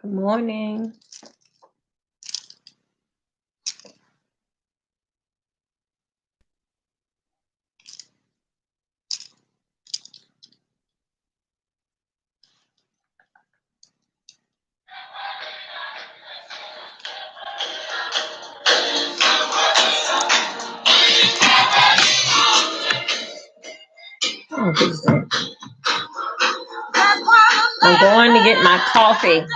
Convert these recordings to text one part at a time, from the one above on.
Good morning. Oh, who's that? I'm going to get my coffee.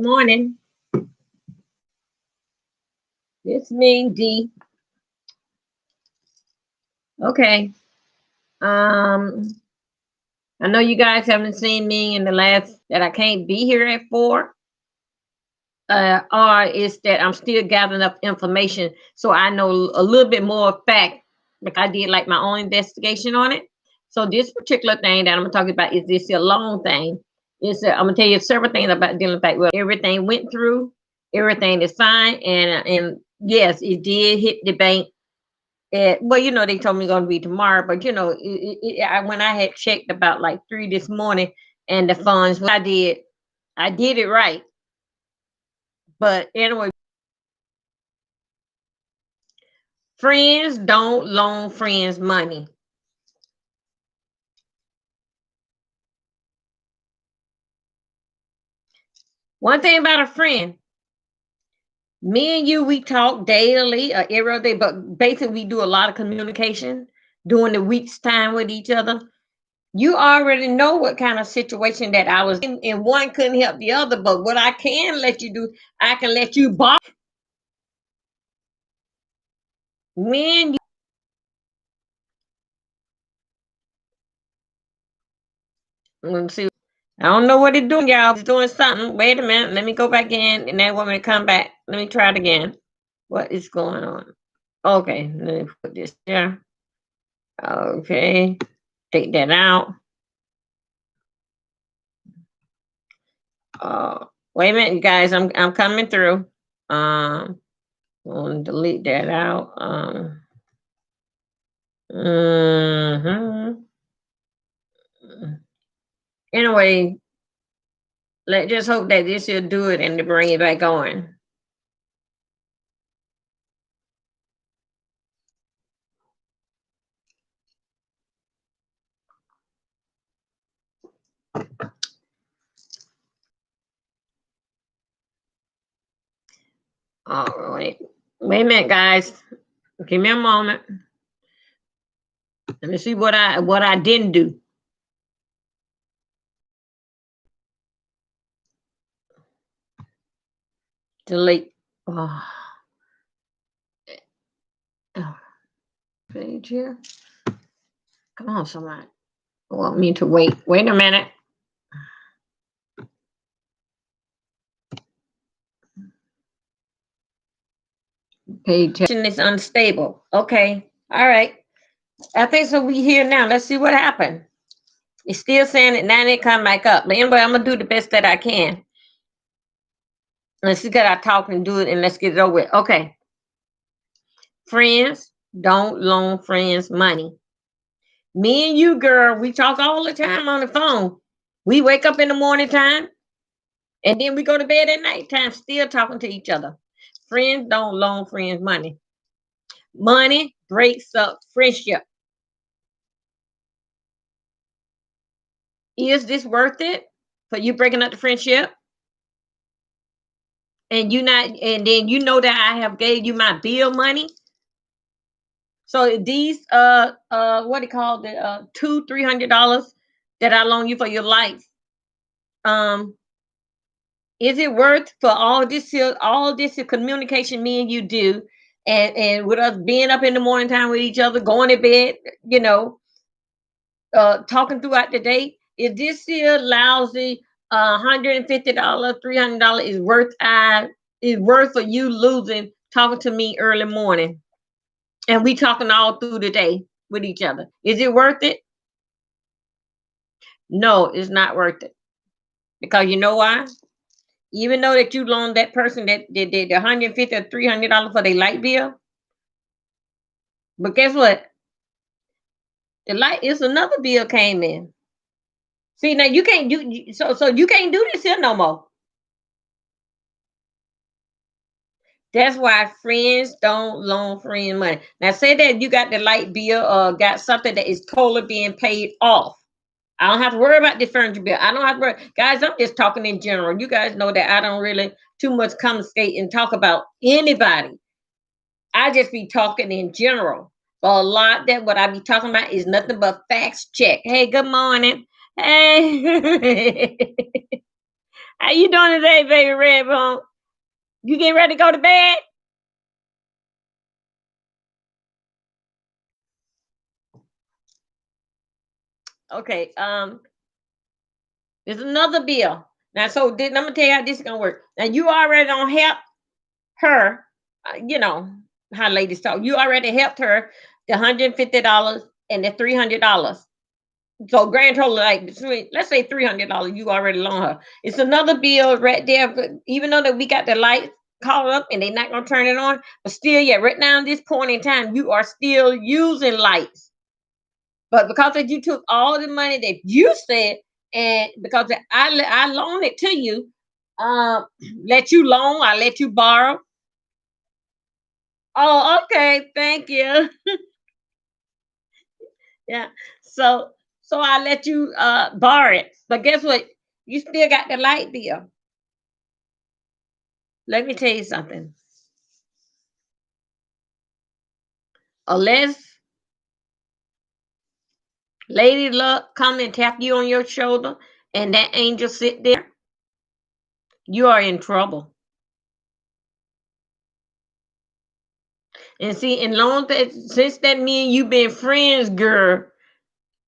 Good morning. It's me, D. Okay. Um, I know you guys haven't seen me in the last that I can't be here at 4. Or is that I'm still gathering up information so I know a little bit more fact. Like I did like my own investigation on it. So this particular thing that I'm gonna talk about is this a long thing. I'm gonna tell you several things about dealing with fact. Well, everything went through, everything is fine, and yes, it did hit the bank. Well, they told me it's gonna be tomorrow, but when I had checked about like 3 this morning, and the funds, I did it right. But anyway, friends don't loan friends money. One thing about a friend, me and you, we talk daily, every day, but basically we do a lot of communication during the week's time with each other. You already know what kind of situation that I was in, and one couldn't help the other. But what I can let you do, I can let you borrow. When you, let me see. I don't know what it's doing, y'all. It's doing something. Wait a minute. Let me go back in, and then want me to come back. Let me try it again. What is going on? Okay, let me put this there. Okay, take that out. Wait a minute, you guys. I'm coming through. I'm gonna delete that out. Mhm. Anyway, let's just hope that this will do it and to bring it back on. All right. Wait a minute, guys. Give me a moment. Let me see what I didn't do. Delete. Oh, page here. Come on, somebody. I want me to wait. Wait a minute. Page is unstable. Okay. All right. I think so. We here now. Let's see what happened. It's still saying it now. It come back up. But anyway, I'm gonna do the best that I can. Let's see that I talk and do it, and let's get it over with. Okay. Friends don't loan friends money. Me and you, girl, we talk all the time on the phone. We wake up in the morning time, and then we go to bed at night time, still talking to each other. Friends don't loan friends money. Money breaks up friendship. Is this worth it for you breaking up the friendship? And and then you know that I have gave you my bill money. So these what do you call the $200-300 that I loan you for your life, um is it worth for all this communication me and you do, and with us being up in the morning time with each other, going to bed, you know talking throughout the day? Is this still lousy $150, $300 is worth for you losing talking to me early morning, and we talking all through the day with each other? Is it worth it? No, it's not worth it. Because you know why? Even though that you loaned that person that did the 150 or $300 for their light bill, but guess what? The light is another bill came in. See, now you can't do so you can't do this here no more. That's why friends don't loan friends money. Now, say that you got the light bill or got something that is totally being paid off. I don't have to worry about the furniture bill. I don't have to worry. Guys, I'm just talking in general. You guys know that I don't really too much confiscate and talk about anybody. I just be talking in general. But a lot that what I be talking about is nothing but facts check. Hey, good morning. Hey. How you doing today, baby Redbone? You getting ready to go to bed? Okay. There's another bill. Now, so I'm gonna tell you how this is gonna work. Now, you already don't help her. You know how ladies talk. You already helped her the $150 and the $300. So grand total, like let's say $300. You already loan her. It's another bill right there. But even though that we got the lights called up and they're not gonna turn it on, but still, yeah, right now at this point in time, you are still using lights. But because that you took all the money that you said, and because I loan it to you, let you loan, I let you borrow. Oh, okay, thank you. Yeah. So I let you borrow it. But guess what? You still got the light bill. Let me tell you something. Unless Lady Luck come and tap you on your shoulder and that angel sit there, you are in trouble. And see, and long that since that me and you been friends, girl,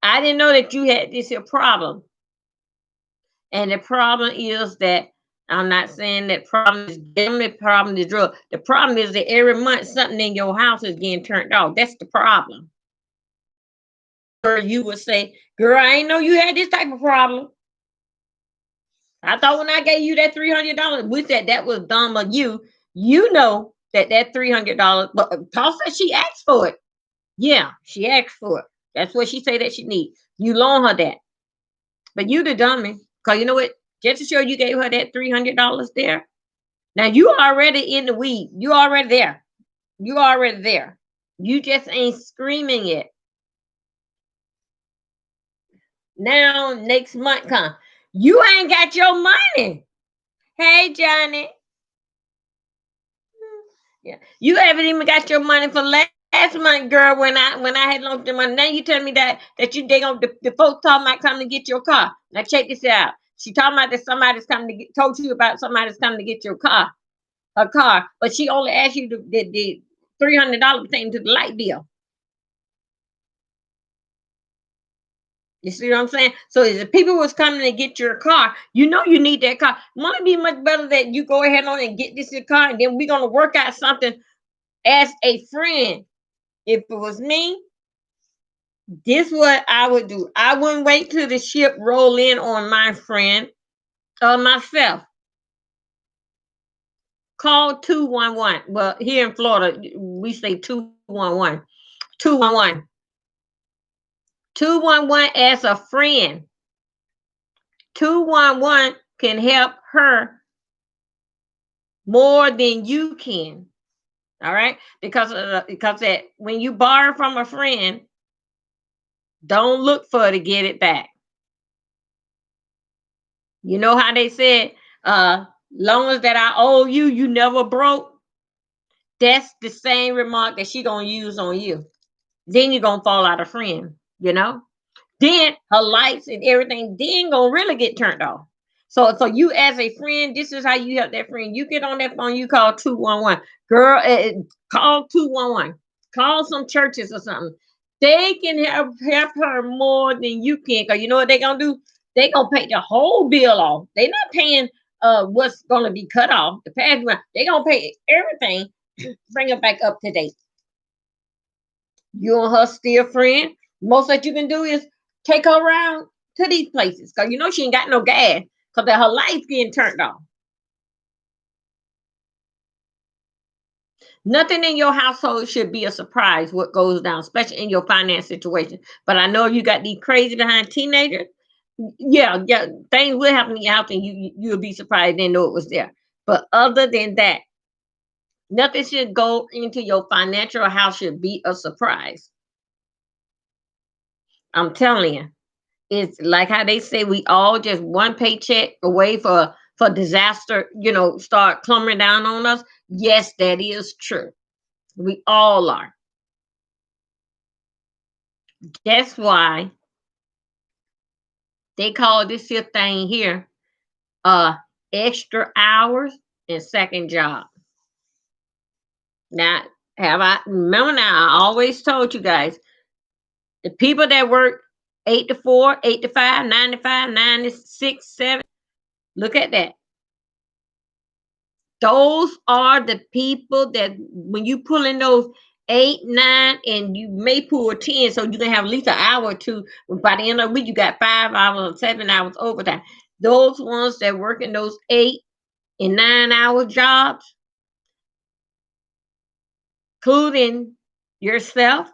I didn't know that you had this here problem. And the problem is that I'm not saying that problem is gambling, the problem is drug. The problem is that every month something in your house is getting turned off. That's the problem. Or you would say, girl, I ain't know you had this type of problem. I thought when I gave you that $300, we said that was dumb of you. You know that $300, but Paul said she asked for it. Yeah, she asked for it. That's what she said that she needs. You loan her that. But you the dummy. Cause you know what? Just to show you gave her that $300 there. Now you already in the weed. You already there. You already there. You just ain't screaming it. Now next month come. You ain't got your money. Hey Johnny. Yeah. You haven't even got your money for last month, girl. When I had loaned the money. Now you tell me that you they gonna the folks talking about coming to get your car. Now check this out. She talking about that somebody's coming to get told you about somebody's coming to get your car, her car, but she only asked you the $300 thing to the light bill. You see what I'm saying? So if people was coming to get your car, you know you need that car. Might be much better that you go ahead on and get this your car, and then we're gonna work out something as a friend. If it was me, this what I would do. I wouldn't wait till the ship roll in on my friend or myself. Call 211. Well, here in Florida, we say 211. 211. 211 as a friend. 211 can help her more than you can. All right? Because that when you borrow from a friend, don't look for to get it back. You know how they said, long as that I owe you, you never broke. That's the same remark that she gonna use on you. Then you're gonna fall out of friend, you know? Then her lights and everything then gonna really get turned off. So you as a friend, this is how you help that friend. You get on that phone, you call 211. Girl, call 211. Call some churches or something. They can help her more than you can. Cause you know what they gonna do? They gonna pay the whole bill off. They not paying what's gonna be cut off. The past one, they gonna pay everything, bring it back up to date. You and her still friend. Most that you can do is take her around to these places. Cause you know she ain't got no gas. Cause her lights getting turned off. Nothing in your household should be a surprise what goes down, especially in your finance situation. But I know you got these crazy behind teenagers. Yeah, yeah, things will happen in your house, and you'll be surprised they know it was there. But other than that, nothing should go into your financial house should be a surprise. I'm telling you, it's like how they say we all just one paycheck away for disaster. Start clumbering down on us. Yes, that is true. We all are. That's why they call this here thing here extra hours and second job. Now, have I remember now? I always told you guys the people that work 8 to 4, 8 to 5, 9 to 5, 9 to 6, 7. Look at that. Those are the people that when you pull in those 8, 9, and you may pull a 10, so you can have at least an hour or two. By the end of the week, you got 5 hours or 7 hours overtime. Those ones that work in those 8 and 9 hour jobs, including yourself,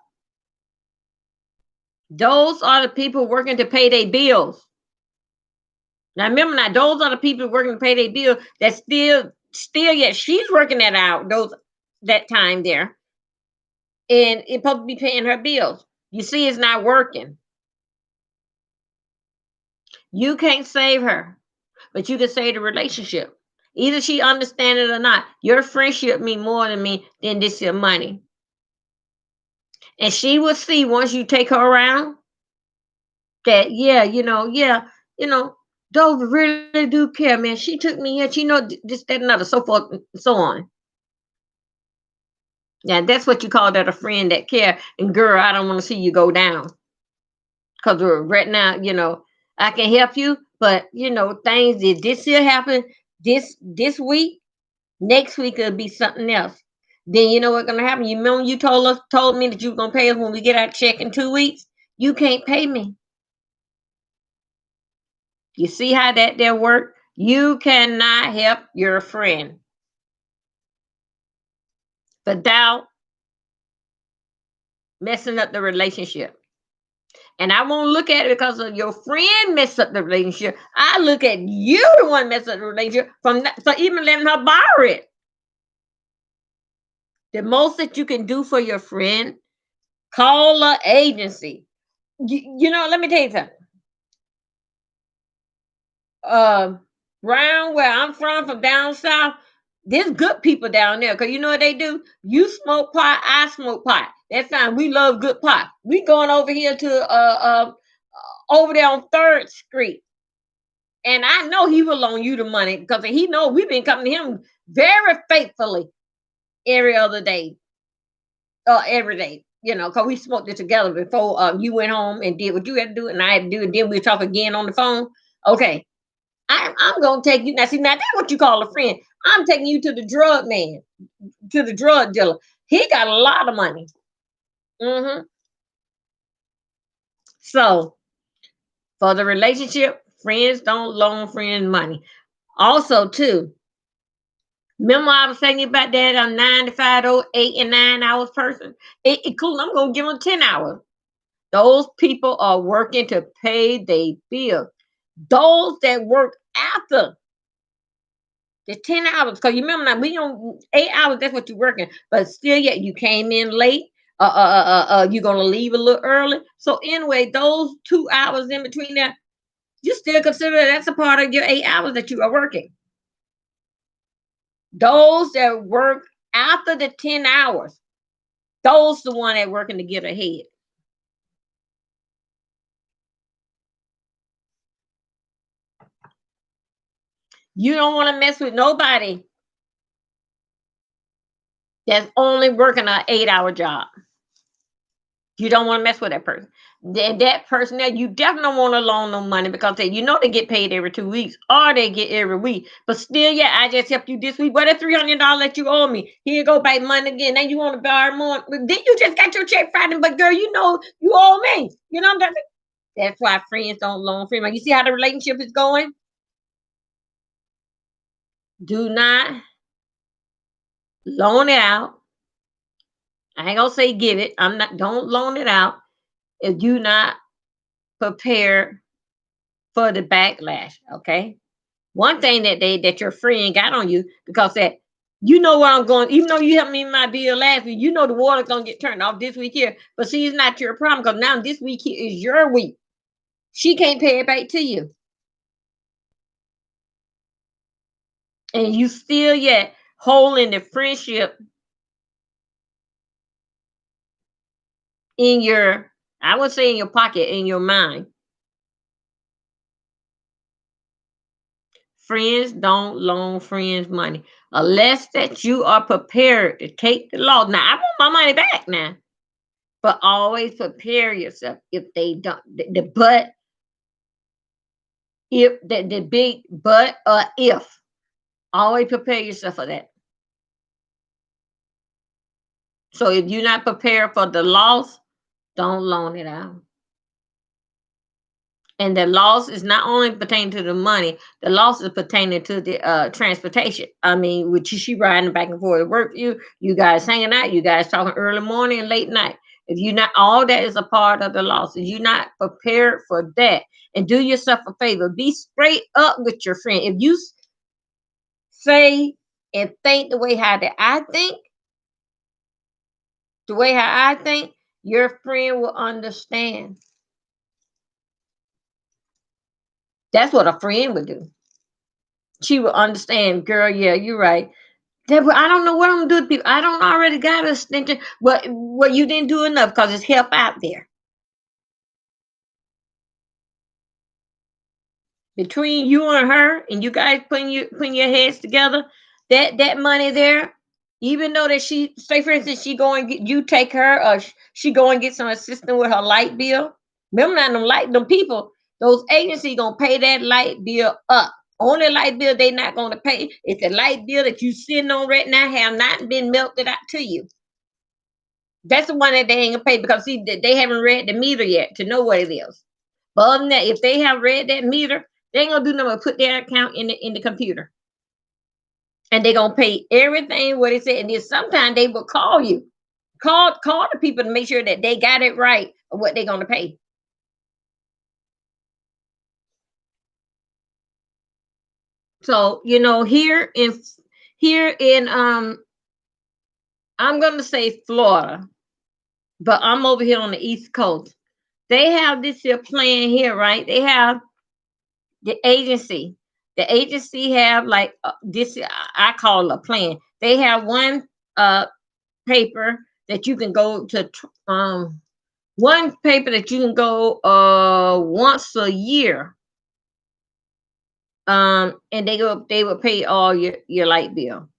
those are the people working to pay their bills. Now remember now, those are the people working to pay their bill that still yet she's working that out, that time there. And it's supposed to be paying her bills. You see, it's not working. You can't save her, but you can save the relationship. Either she understands it or not. Your friendship mean more to me than this your money. And she will see once you take her around that, Dove really do care, man. She took me here. She know this, that, another, so forth, and so on. Yeah, that's what you call that a friend that care. And girl, I don't want to see you go down. Because right now, I can help you, but things did this here happen this week, next week it'll be something else. Then you know what's gonna happen. You remember you told me that you were gonna pay us when we get our check in 2 weeks? You can't pay me. You see how that there work? You cannot help your friend without messing up the relationship. And I won't look at it because of your friend messed up the relationship. I look at you, the one messed up the relationship, for even letting her borrow it. The most that you can do for your friend, call an agency. Let me tell you something. Around where I'm from down south, there's good people down there. Cause you know what they do? You smoke pot, I smoke pot. That's fine. We love good pot. We going over here to over there on 3rd Street. And I know he will loan you the money because he know we've been coming to him very faithfully every other day. Every day. Because we smoked it together before you went home and did what you had to do, and I had to do it. Then we'll talk again on the phone. Okay. I'm gonna take you now. See, now that's what you call a friend. I'm taking you to the drug man, to the drug dealer. He got a lot of money. hmm So for the relationship, friends don't loan friends money. Also, too, remember I was telling you about that 9 to 5, 8 and 9 hours person. Cool. I'm gonna give them 10 hours. Those people are working to pay their bill. Those that work after the 10 hours, because you remember now we on 8 hours, that's what you're working, but still yet you came in late. You're gonna leave a little early. So anyway, those 2 hours in between there, you still consider that's a part of your 8 hours that you are working. Those that work after the 10 hours, those the one that working to get ahead. You don't want to mess with nobody that's only working an 8 hour job. You don't want to mess with that person. Then that person there, you definitely don't want to loan them money because they get paid every 2 weeks or they get every week. But still, yeah, I just helped you this week. But that $300 that you owe me, here you go, back money again. Now you want to borrow more. But then you just got your check Friday, but girl, you owe me. That's why friends don't loan friends. You see how the relationship is going? Do not loan it out. I ain't gonna say give it. Don't loan it out if you not prepared for the backlash. Okay. One thing that your friend got on you because that where I'm going, even though you helped me in my bill last week, the water's gonna get turned off this week here. But see, it's not your problem because now this week here is your week. She can't pay it back to you. And you still yet holding the friendship in your, I would say in your pocket, in your mind. Friends don't loan friends money unless that you are prepared to take the loss. Now I want my money back now, but always prepare yourself if they don't. The but if the big but if always prepare yourself for that. So if you're not prepared for the loss, don't loan it out. And the loss is not only pertaining to the money, the loss is pertaining to the transportation. I mean, with she riding back and forth to work for you guys hanging out, you guys talking early morning and late night. If you're not, all that is a part of the loss. If you're not prepared for that, and do yourself a favor, be straight up with your friend. If you say and think the way how that I think, the way how I think, your friend will understand. That's what a friend would do. She will understand, girl. Yeah, you're right. I don't know what I'm gonna do with people. I don't already got a extension, but well, you didn't do enough because it's help out there. Between you and her, and you guys putting your heads together, that money there, even though that she say for instance she go and get you take her, or she go and get some assistance with her light bill. Remember now, them people, those agencies gonna pay that light bill up. Only light bill they not gonna pay is the light bill that you sitting on right now have not been melted out to you. That's the one that they ain't gonna pay because see they haven't read the meter yet to know what it is. But other than that, if they have read that meter, they ain't gonna do nothing but put their account in the computer. And they gonna pay everything what it said. And then sometimes they will call you. Call the people to make sure that they got it right of what they're gonna pay. So, here in I'm gonna say Florida, but I'm over here on the East Coast. They have this here plan here, right? They have the agency. The agency have like this. I call it a plan. They have one uh paper that you can go to. One paper that you can go once a year. And they will pay all your light bill.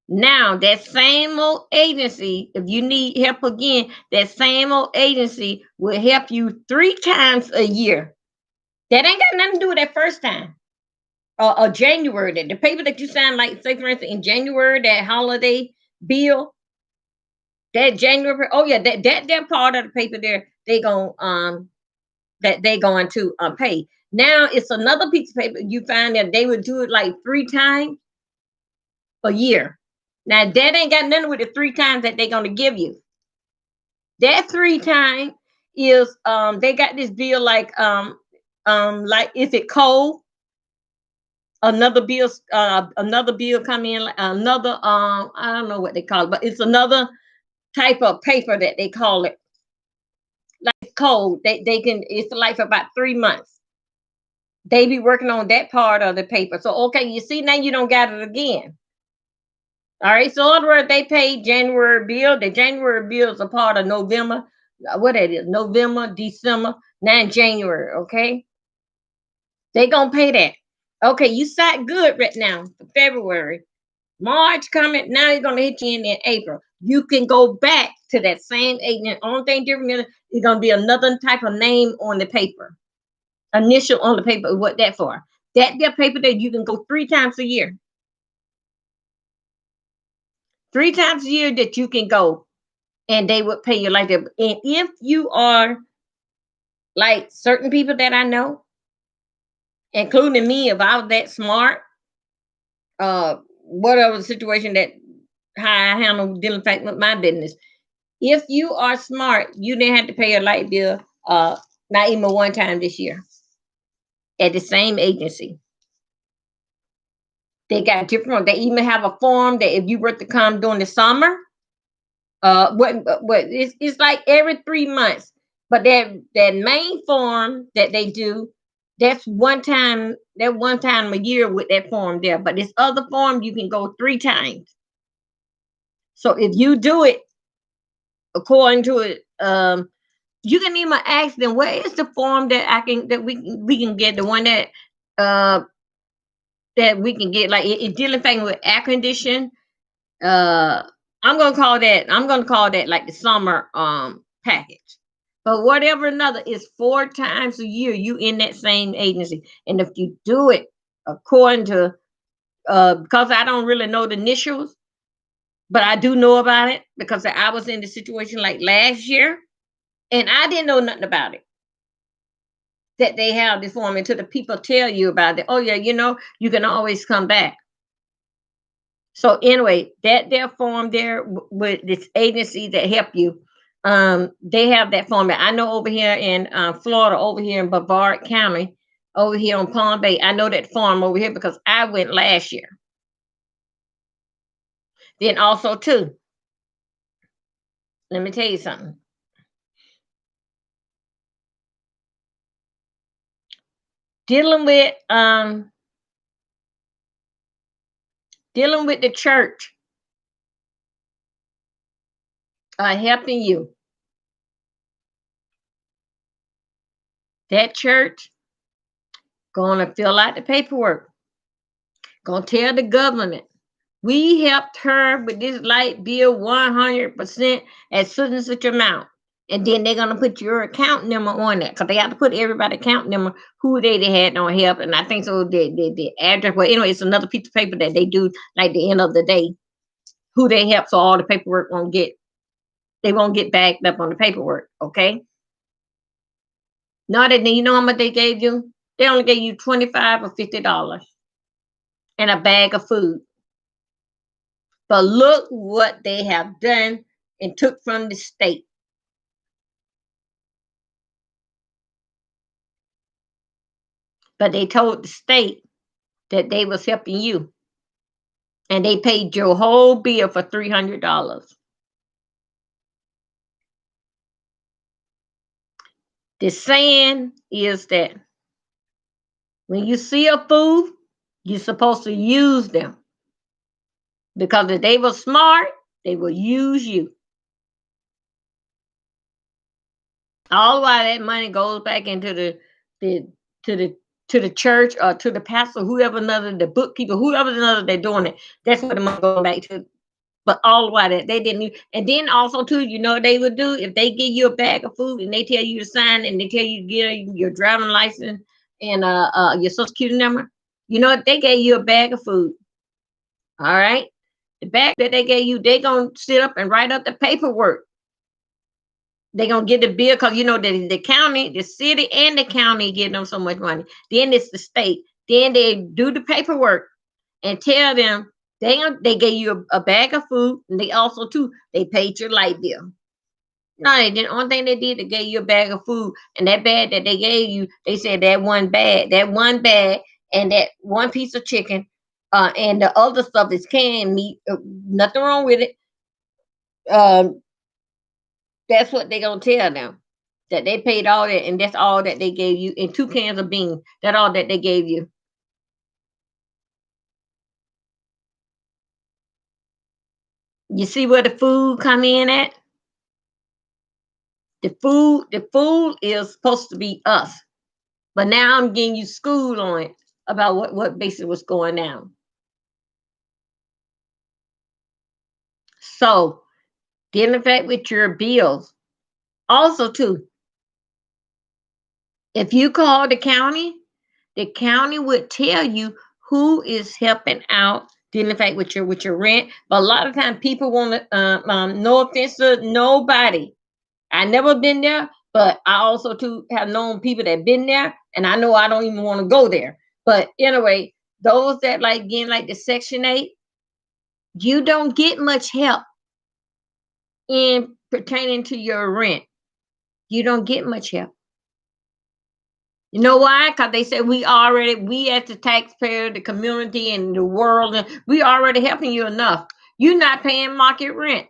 Now that same old agency, if you need help again, that same old agency will help you 3 times a year. That ain't got nothing to do with that first time. Or January, the paper that you sign, like say for instance in January, that holiday bill, that January. Oh yeah, that part of the paper there, they going to pay. Now it's another piece of paper you find that they would do it like 3 times a year. Now that ain't got nothing with the 3 times that they're gonna give you. That 3 times is they got this bill like is it cold? Another bill come in, like another I don't know what they call it, but it's another type of paper that they call it like cold. They can it's like for about 3 months. They be working on that part of the paper. So okay, you see now you don't got it again. All right. So in other words, they paid January bill. The January bill is a part of November. What it is? November, December, now January. Okay. They gonna pay that. Okay, you sat good right now for February. March coming, now you're gonna hit you in April. You can go back to that same agent. Only thing different is gonna be another type of name on the paper. Initial on the paper. What that for? That paper that you can go 3 times a year. 3 times a year that you can go, and they would pay you like that. And if you are like certain people that I know, including me, if I was that smart, whatever the situation that how I handle dealing fact with my business. If you are smart, you didn't have to pay a light bill, not even one time this year at the same agency. They got different. They even have a form that if you were to come during the summer, what it's like every 3 months. But that main form that they do, that's one time. That one time a year with that form there. But this other form you can go 3 times. So if you do it according to it, you can even ask them where is the form that I can that we can get the one uh that we can get, like it dealing thing with air condition. Uh, I'm gonna call that like the summer package. But whatever another is 4 times a year you in that same agency. And if you do it according to because I don't really know the initials, but I do know about it because I was in the situation like last year and I didn't know nothing about it. That they have this form until the people tell you about it. Oh yeah, you can always come back. So anyway, that their form there with this agency that help you, they have that form. I know over here in Florida, over here in Brevard County, over here on Palm Bay, I know that farm over here because I went last year. Then also too, let me tell you something. Dealing with the church helping you. That church gonna fill out the paperwork. Gonna tell the government we helped her with this light bill 100% at such and such amount. And then they're gonna put your account number on that because they have to put everybody account number who they had on help. And I think so the address. Well, anyway, it's another piece of paper that they do like the end of the day who they help, so all the paperwork won't get backed up on the paperwork. Okay. Now that you know how much they gave you, they only gave you $25 or $50 and a bag of food. But look what they have done and took from the state. But they told the state that they was helping you. And they paid your whole bill for $300. The saying is that when you see a fool, you're supposed to use them. Because if they were smart, they will use you. All while that money goes back into the to the to the church or to the pastor, whoever another, the bookkeeper, whoever another they're doing it. That's what the money going back to. But all while that they didn't, and then also too, what they would do if they give you a bag of food and they tell you to sign and they tell you to get your driving license and your social security number. They gave you a bag of food. All right, the bag that they gave you, they gonna sit up and write up the paperwork. They're gonna get the bill because the county, the city, and the county give them so much money. Then it's the state. Then they do the paperwork and tell them they gave you a bag of food, and they also too they paid your light bill. No, they didn't. Only thing they did, they gave you a bag of food, and that bag that they gave you, they said that one bag, and that one piece of chicken, and the other stuff is canned meat. Nothing wrong with it. Um, that's what they gonna tell them. That they paid all that, and that's all that they gave you, and 2 cans of beans. That's all that they gave you. You see where the food come in at? The food is supposed to be us. But now I'm getting you school on it about what basically was going down. So get in fact with your bills. Also, too, if you call the county would tell you who is helping out dealing in fact with your rent. But a lot of times people want to no offense to nobody. I never been there, but I also too have known people that been there, and I know I don't even want to go there. But anyway, those that like getting like the Section 8, you don't get much help in pertaining to your rent. You don't get much help. You know why? Because they said we as the taxpayer, the community, and the world, we already helping you enough. You're not paying market rent.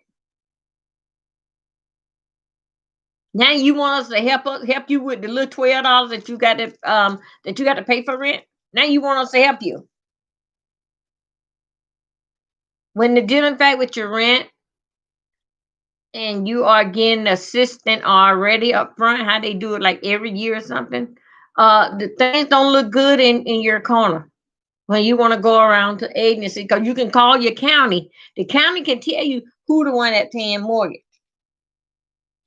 Now you want us to help you with the little $12 that you got to pay for rent. Now you want us to help you when the dealing fact with your rent and you are getting assistant already up front. How they do it like every year or something. The things don't look good in your corner. when you want to go around to agency, because you can call your county. The county can tell you who the one that paying mortgage.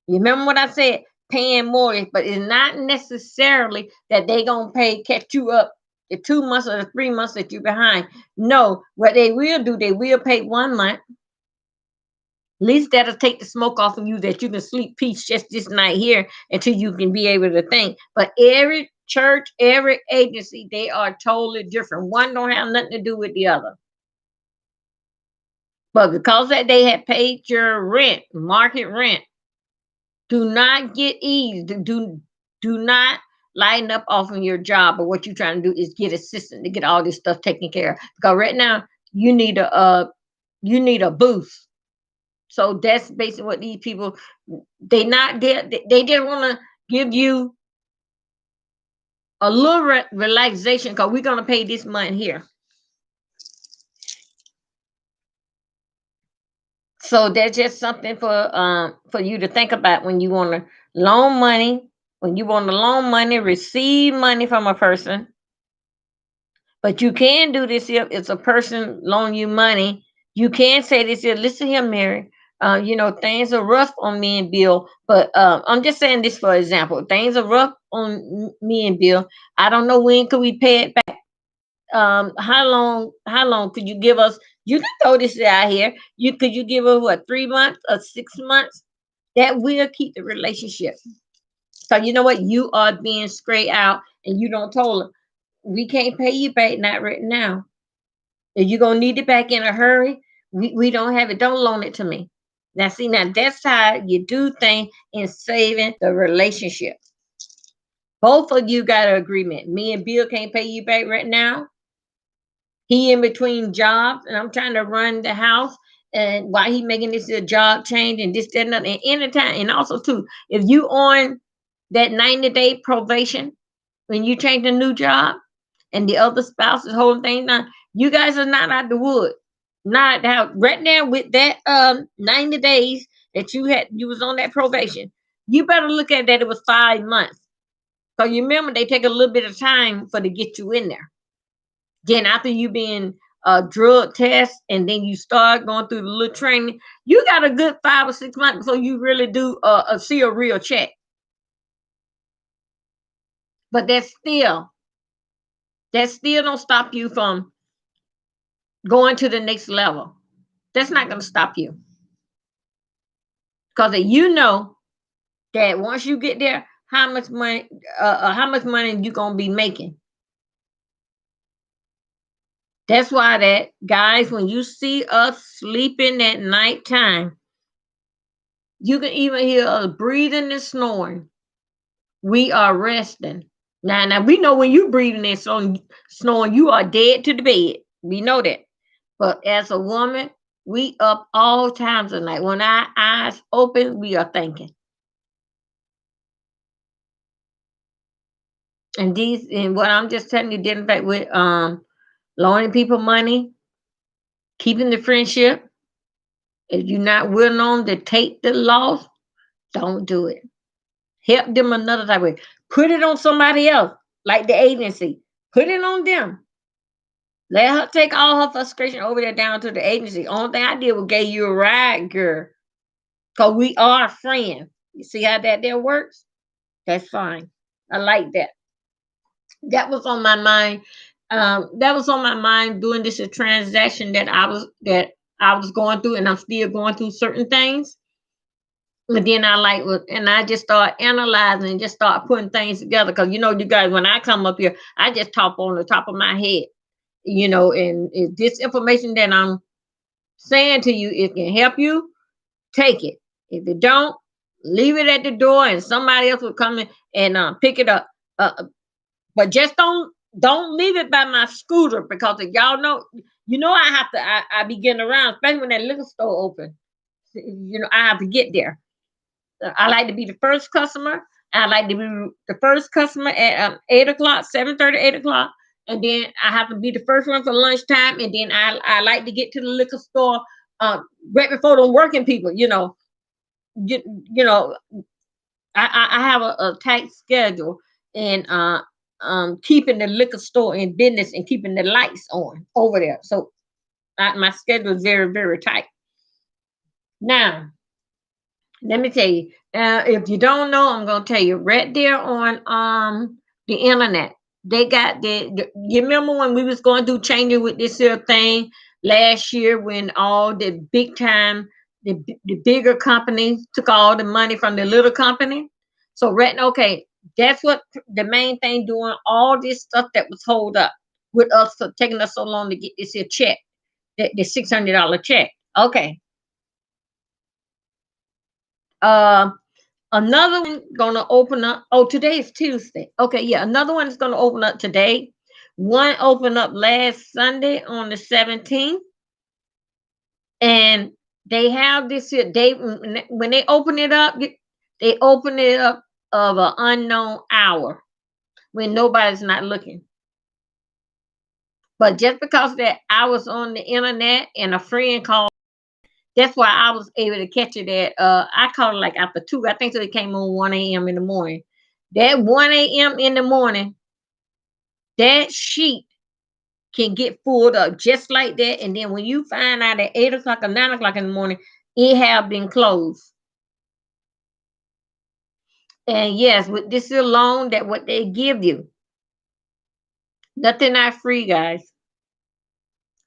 You remember what I said? Paying mortgage, but it's not necessarily that they gonna pay catch you up the 2 months or the 3 months that you're behind. No, what they will do, they will pay 1 month. At least that'll take the smoke off of you that you can sleep peace just this night here until you can be able to think. But every church, every agency, they are totally different. One don't have nothing to do with the other. But because that they had paid your rent, market rent, do not get eased. Do not lighten up off of your job. But what you're trying to do is get assistance to get all this stuff taken care of. Because right now you need a boost. So that's basically what these people they just want to give you a little relaxation because we're gonna pay this month here. So that's just something for you to think about when you want to loan money. When you want to loan money, receive money from a person, but you can do this if it's a person loan you money. You can say this here. Listen here, Mary. Things are rough on me and Bill, but I'm just saying this for example. Things are rough on me and Bill. I don't know when could we pay it back. How long could you give us? You can throw this out here. You give us what, 3 months or 6 months? That will keep the relationship. So you know what? You are being straight out and you don't told them we can't pay you back, not right now. If you're gonna need it back in a hurry, we don't have it. Don't loan it to me. Now see, now that's how you do things in saving the relationship. Both of you got an agreement. Me and Bill can't pay you back right now. He in between jobs and I'm trying to run the house, and while he making this a job change and this, that, and that, and anytime, and also too, if you on that 90-day probation when you change a new job and the other spouse is holding things down, you guys are not out the wood. Not out right now with that 90 days that you was on that probation. You better look at that it was 5 months. So you remember they take a little bit of time for to get you in there. Then after you been drug test and then you start going through the little training, you got a good 5 or 6 months before you really do see a real check. But that still don't stop you from going to the next level. That's not going to stop you because you know that once you get there, how much money you gonna be making. That's why that guys, when you see us sleeping at nighttime, you can even hear us breathing and snoring. We are resting. Now we know when you breathing and snoring, you are dead to the bed. We know that. But as a woman, we up all times of night. When our eyes open, we are thinking. And what I'm just telling you, dealing back with loaning people money, keeping the friendship. If you're not willing to take the loss, don't do it. Help them another type of way. Put it on somebody else, like the agency. Put it on them. Let her take all her frustration over there down to the agency. Only thing I did was gave you a ride, girl. Because we are friends. You see how that there works? That's fine. I like that. That was on my mind. That was on my mind doing this a transaction that I was going through, and I'm still going through certain things. And then and I just start analyzing and just start putting things together. Because you guys, when I come up here, I just talk on the top of my head. And if this information that I'm saying to you, it can help you, take it. If it don't, leave it at the door, and somebody else will come in and pick it up. But just don't leave it by my scooter, because if y'all know, I have to. I be getting around, especially when that liquor store open. I have to get there. I like to be the first customer. I like to be the first customer at 8 o'clock, 7:30, 8 o'clock, and then I have to be the first one for lunchtime. And then I like to get to the liquor store right before the working people. You know, I have a tight schedule, and keeping the liquor store in business and keeping the lights on over there. So my schedule is very, very tight. Now, let me tell you. If you don't know, I'm gonna tell you right there on the internet. They got you remember when we was going through changing with this here thing last year when all the big time the bigger companies took all the money from the little company. So right okay, that's what the main thing doing all this stuff that was hold up with us for taking us so long to get this here check, the $600 check. Okay. Uh, Another one gonna open up. Oh, today is Tuesday. Okay, yeah, another one is gonna open up today. One opened up last Sunday on the 17th, and they have this here. They when they open it up, they open it up of an unknown hour when nobody's not looking. But just because that I was on the internet and a friend called, that's why I was able to catch it at I called it like after 2. I think so it came on 1 a.m. in the morning. That 1 a.m. in the morning, that sheet can get pulled up just like that. And then when you find out at 8 o'clock or 9 o'clock in the morning, it have been closed. And yes, with this loan that what they give you, nothing not free, guys.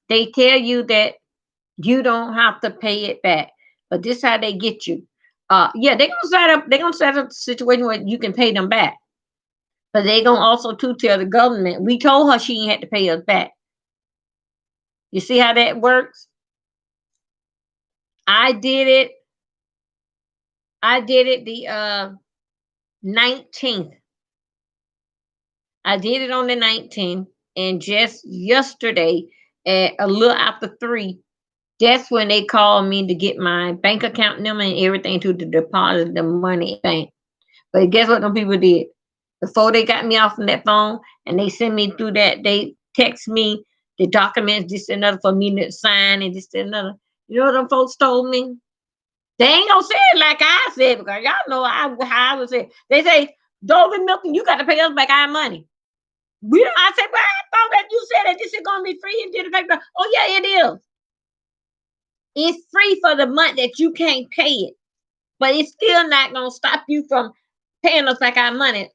They tell you that you don't have to pay it back. But this how they get you. Yeah, they're gonna set up a situation where you can pay them back. But they gonna also too tell the government, we told her she ain't had to pay us back. You see how that works? I did it. I did it the 19th. I did it on the 19th, and just yesterday at a little after 3, that's when they called me to get my bank account number and everything to deposit the money bank. But guess what them people did? Before they got me off from that phone and they sent me through that, they text me the documents, this and another for me to sign and this and another. You know what them folks told me? They ain't gonna say it like I said because y'all know how I would say. They say, Dover Milton, you got to pay us back our money. I said, well, I thought that you said that this is gonna be free and did it back. Oh yeah, it is. It's free for the month that you can't pay it, but it's still not gonna stop you from paying us back our money.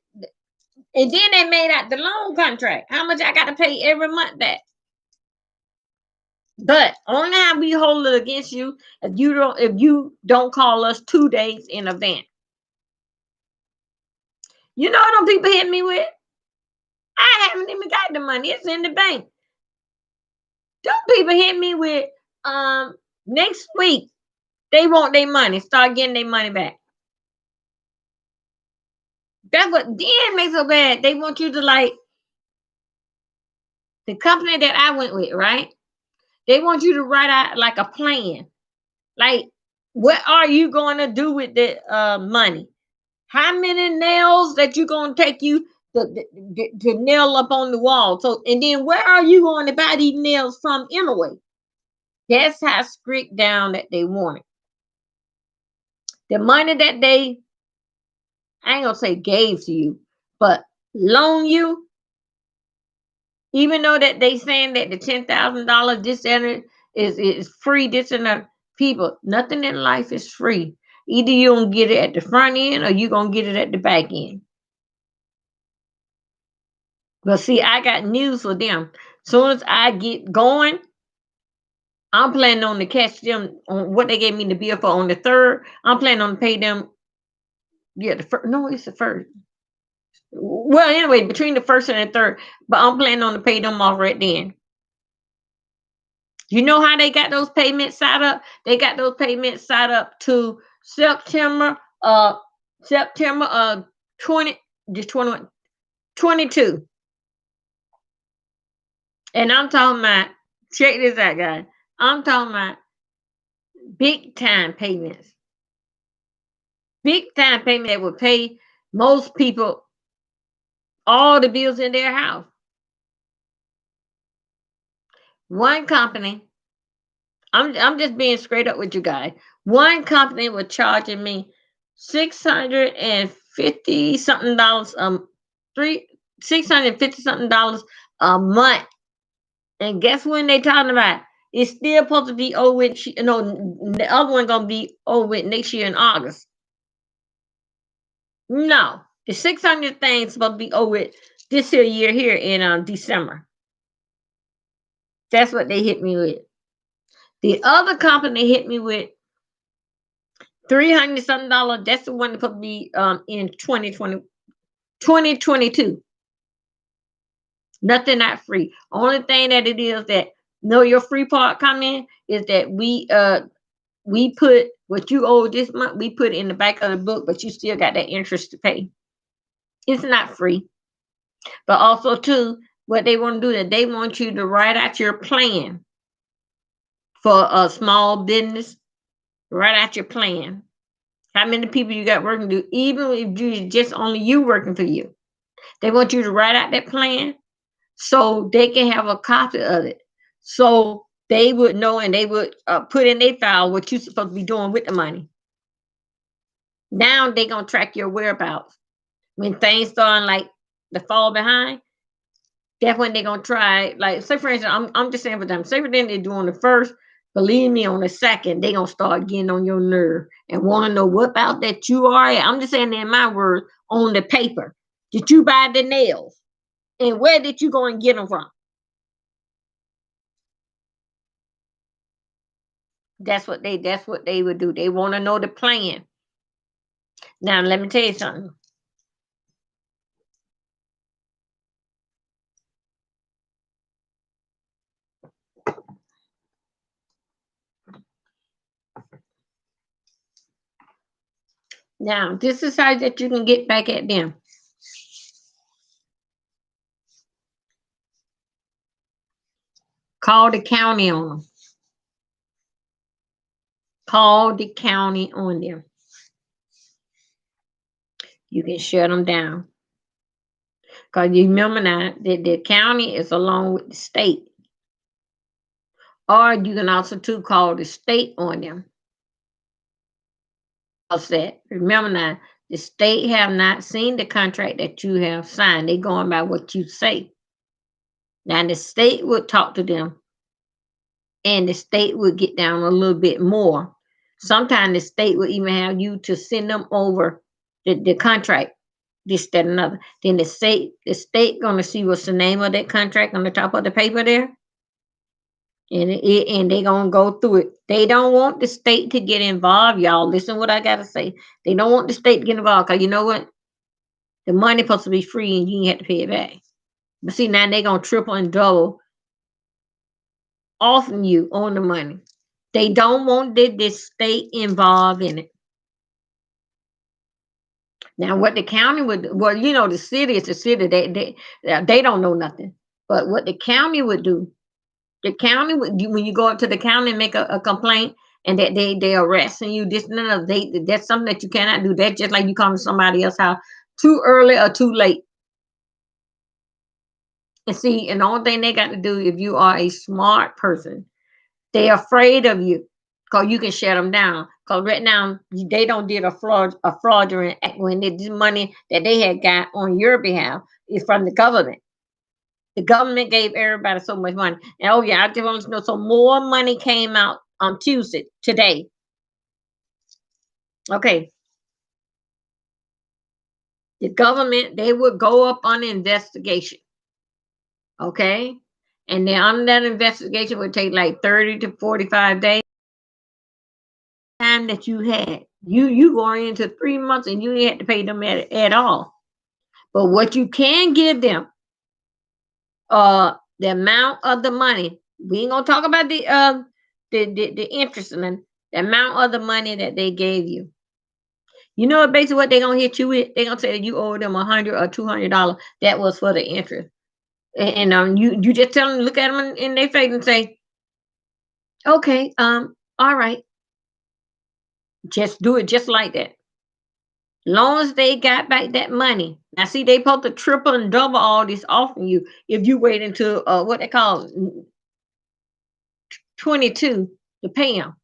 And then they made out the loan contract. How much I got to pay every month back. But only how we hold it against you if you don't call us 2 days in advance. You know what them people hit me with? I haven't even got the money. It's in the bank. Them people hit me with next week. They want their money. Start getting their money back. That's what then makes so bad. They want you to like the company that I went with, right? They want you to write out like a plan. Like, what are you going to do with the money? How many nails that you going to take you to nail up on the wall? So, and then where are you going to buy these nails from anyway? That's how strict down that they want it. The money that they, I ain't gonna say gave to you, but loan you, even though that they saying that the $10,000 this and is free, this and that. People, nothing in life is free. Either you gonna get it at the front end or you gonna get it at the back end. But see, I got news for them. Soon as I get going, I'm planning on to catch them on what they gave me the bill for on the 3rd. I'm planning on to pay them. Yeah, the first. No, it's the first. Well, anyway, between the 1st and the 3rd, but I'm planning on to pay them off right then. You know how they got those payments set up? They got those payments set up to September 20, just 21, 22. And I'm talking about, check this out, guys. I'm talking about big time payments. Big time payment that would pay most people all the bills in their house. One company, I'm just being straight up with you guys. One company was charging me $650 something, $650 something a month. And guess when they talking about? It's still supposed to be over with. No, the other one gonna be over with next year in August. No, the 600 thing's supposed to be over with this year here in December. That's what they hit me with. The other company hit me with $300 something. That's the one that's supposed to be in 2022. Nothing not free. Only thing that it is that know your free part come in is that we put what you owe this month, we put it in the back of the book, but you still got that interest to pay. It's not free. But also too, what they want to do that they want you to write out your plan for a small business. Write out your plan. How many people you got working to, even if you just only you working for you. They want you to write out that plan so they can have a copy of it. So they would know and they would put in their file what you're supposed to be doing with the money. Now they gonna track your whereabouts. When things starting like to fall behind, that's when they're gonna try. Like, say for instance, I'm just saying for them. Say for them they're doing the first. Believe me, on the second, they gonna start getting on your nerve and want to know what about that you are. I'm just saying in my words on the paper. Did you buy the nails? And where did you go and get them from? That's what they would do. They want to know the plan. Now let me tell you something. Now this is how that you can get back at them. Call the county on them. Call the county on them. You can shut them down. Because you remember now that the county is along with the state. Or you can also too call the state on them. That remember now, the state have not seen the contract that you have signed. They going by what you say. Now the state would talk to them, and the state would get down a little bit more. Sometimes the state would even have you to send them over the contract, this, that, another. Then the state gonna see what's the name of that contract on the top of the paper there, and they gonna go through it. They don't want the state to get involved, y'all. Listen what I gotta say. They don't want the state to get involved because you know what? The money supposed to be free and you ain't have to pay it back. But see, now they gonna triple and double offering you on the money. They don't want the state involved in it. Now, what the county would, well, the city is the city. They don't know nothing. But what the county would do, the county would, when you go up to the county and make a complaint, and that they arresting you, this and that, that's something that you cannot do. That's just like you come to somebody else's house too early or too late. And see, and the only thing they got to do, if you are a smart person, they're afraid of you because you can shut them down. Because right now, they don't did a fraudulent act when this money that they had got on your behalf is from the government. The government gave everybody so much money. And oh yeah, I just want to know. So more money came out on Tuesday today. Okay, the government they would go up on an investigation. Okay, and then on that investigation would take like 30 to 45 days. Time that you had, you going into 3 months and you ain't had to pay them at all. But what you can give them, the amount of the money. We ain't gonna talk about the interest and the amount of the money that they gave you. You know basically what they're gonna hit you with? They're gonna say that you owe them $100 or $200. That was for the interest. And you just tell them, look at them in their face and say, okay, all right, just do it just like that. Long as they got back that money. Now see, they supposed to triple and double all this offering you if you wait until what they call 22 to pay them.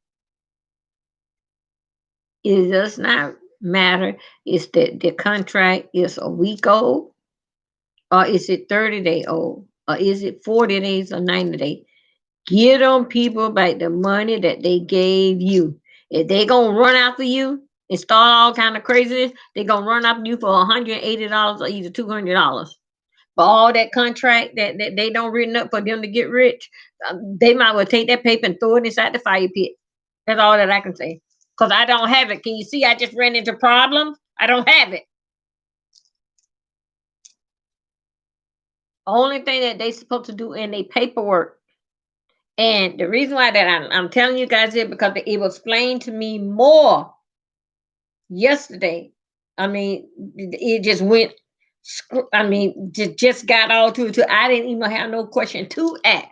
It does not matter. It's the contract is a week old. or is it 30 day old, or is it 40 days or 90 days? Give them people back the money that they gave you. If they gonna run after you and start all kind of craziness, they gonna run after you for $180 or either $200. For all that contract that they don't written up for them to get rich, they might well take that paper and throw it inside the fire pit. That's all that I can say. Cause I don't have it. Can you see? I just ran into problems. I don't have it. Only thing that they supposed to do in their paperwork. And the reason why that I'm telling you guys it because it was explained to me more yesterday. I mean, it just went. I mean, just got all to it. I didn't even have no question to ask.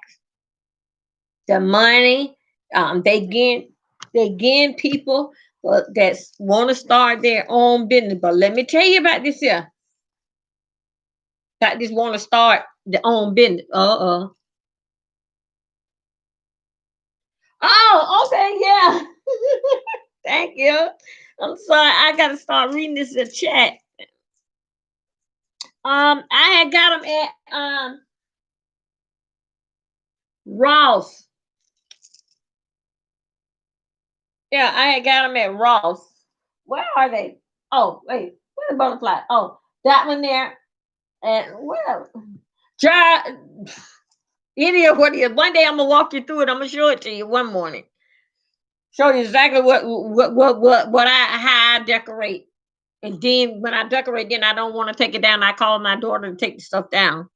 The money, they getting people that want to start their own business. But let me tell you about this here. That just want to start their own business. Oh, okay, yeah. Thank you. I'm sorry. I gotta start reading this in the chat. I had got them at Ross. Yeah, I had got them at Ross. Where are they? Oh, wait. Where's the butterfly? Oh, that one there. And where? Try any of what it is. One day I'm gonna walk you through it. I'm gonna show it to you one morning. Show you exactly what I how I decorate. And then when I decorate, then I don't want to take it down. I call my daughter to take the stuff down.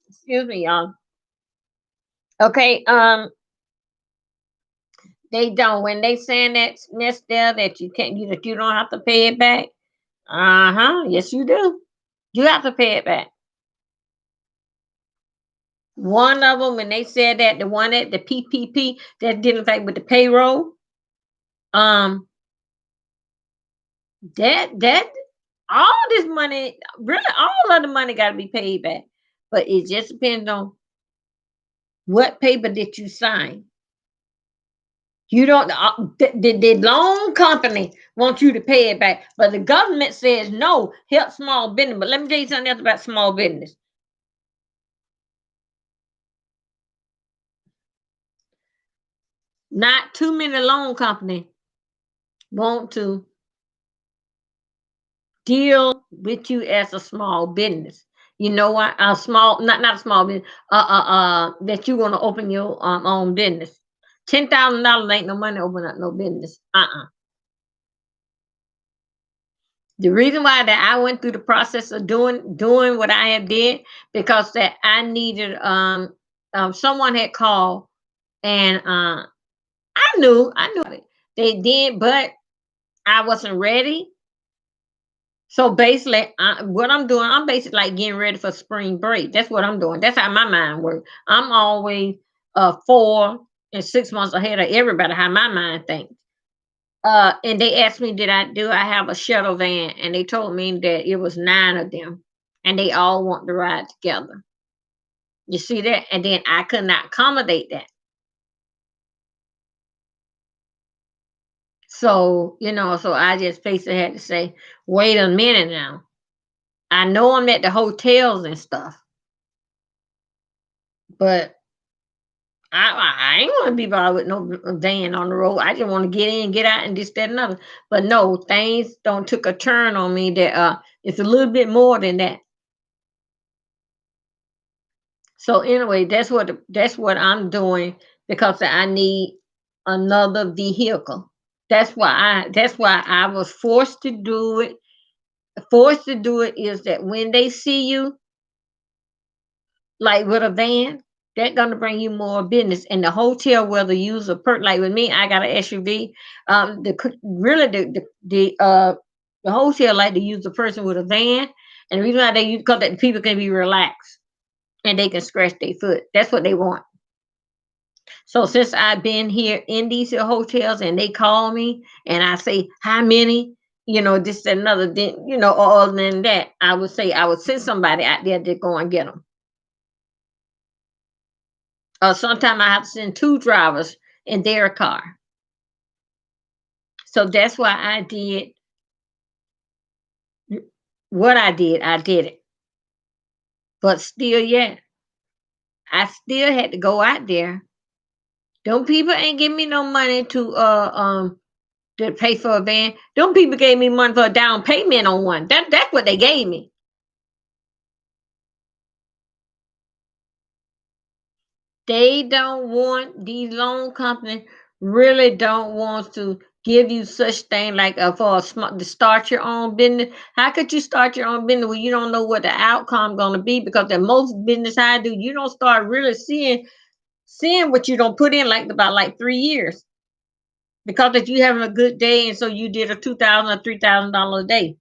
Excuse me, y'all. Okay, they don't when they saying that mess there that you can't you that you don't have to pay it back. Uh-huh. Yes, you do. You have to pay it back. One of them when they said that the one at the PPP that did anything with the payroll, um, that all this money, really all of the money got to be paid back. But it just depends on what paper did you sign. You don't. The loan company wants you to pay it back, but the government says no. Help small business. But let me tell you something else about small business. Not too many loan companies want to deal with you as a small business. You know what? A small, not a small business. That you're gonna open your own business. $10,000 ain't no money to open up no business. The reason why that I went through the process of doing what I had did because that I needed someone had called and I knew it. They did, but I wasn't ready. So basically, what I'm doing, I'm basically like getting ready for spring break. That's what I'm doing. That's how my mind works. I'm always 4 and 6 months ahead of everybody. How my mind thinks. And they asked me, do I have a shuttle van? And they told me that it was 9 of them, and they all want to ride together. You see that? And then I could not accommodate that. So so I just basically had to say, wait a minute now. I know I'm at the hotels and stuff, but I ain't want to be bothered with no van on the road. I just want to get in, get out, and this, that, and other. But no, things don't took a turn on me that it's a little bit more than that. So anyway, that's what I'm doing because I need another vehicle. That's why I was forced to do it. Forced to do it is that when they see you like with a van, they're gonna bring you more business. And the hotel where the user per like with me, I got an SUV. Really the hotel like to use a person with a van, and the reason why they use because that people can be relaxed and they can scratch their foot. That's what they want. So since I've been here in these here hotels and they call me and I say how many, this and another, then or other than that, I would say I would send somebody out there to go and get them. Or sometimes I have to send two drivers in their car. So that's why I did what I did it. But still, yeah, I still had to go out there. Them people ain't give me no money to pay for a van. Them people gave me money for a down payment on one. That's what they gave me. They don't want these loan companies really don't want to give you such thing like for a to start your own business. How could you start your own business when you don't know what the outcome going to be? Because the most business I do, you don't start really seeing what you don't put in like about like 3 years. Because if you having a good day and so you did a $2,000 or $3,000 a day.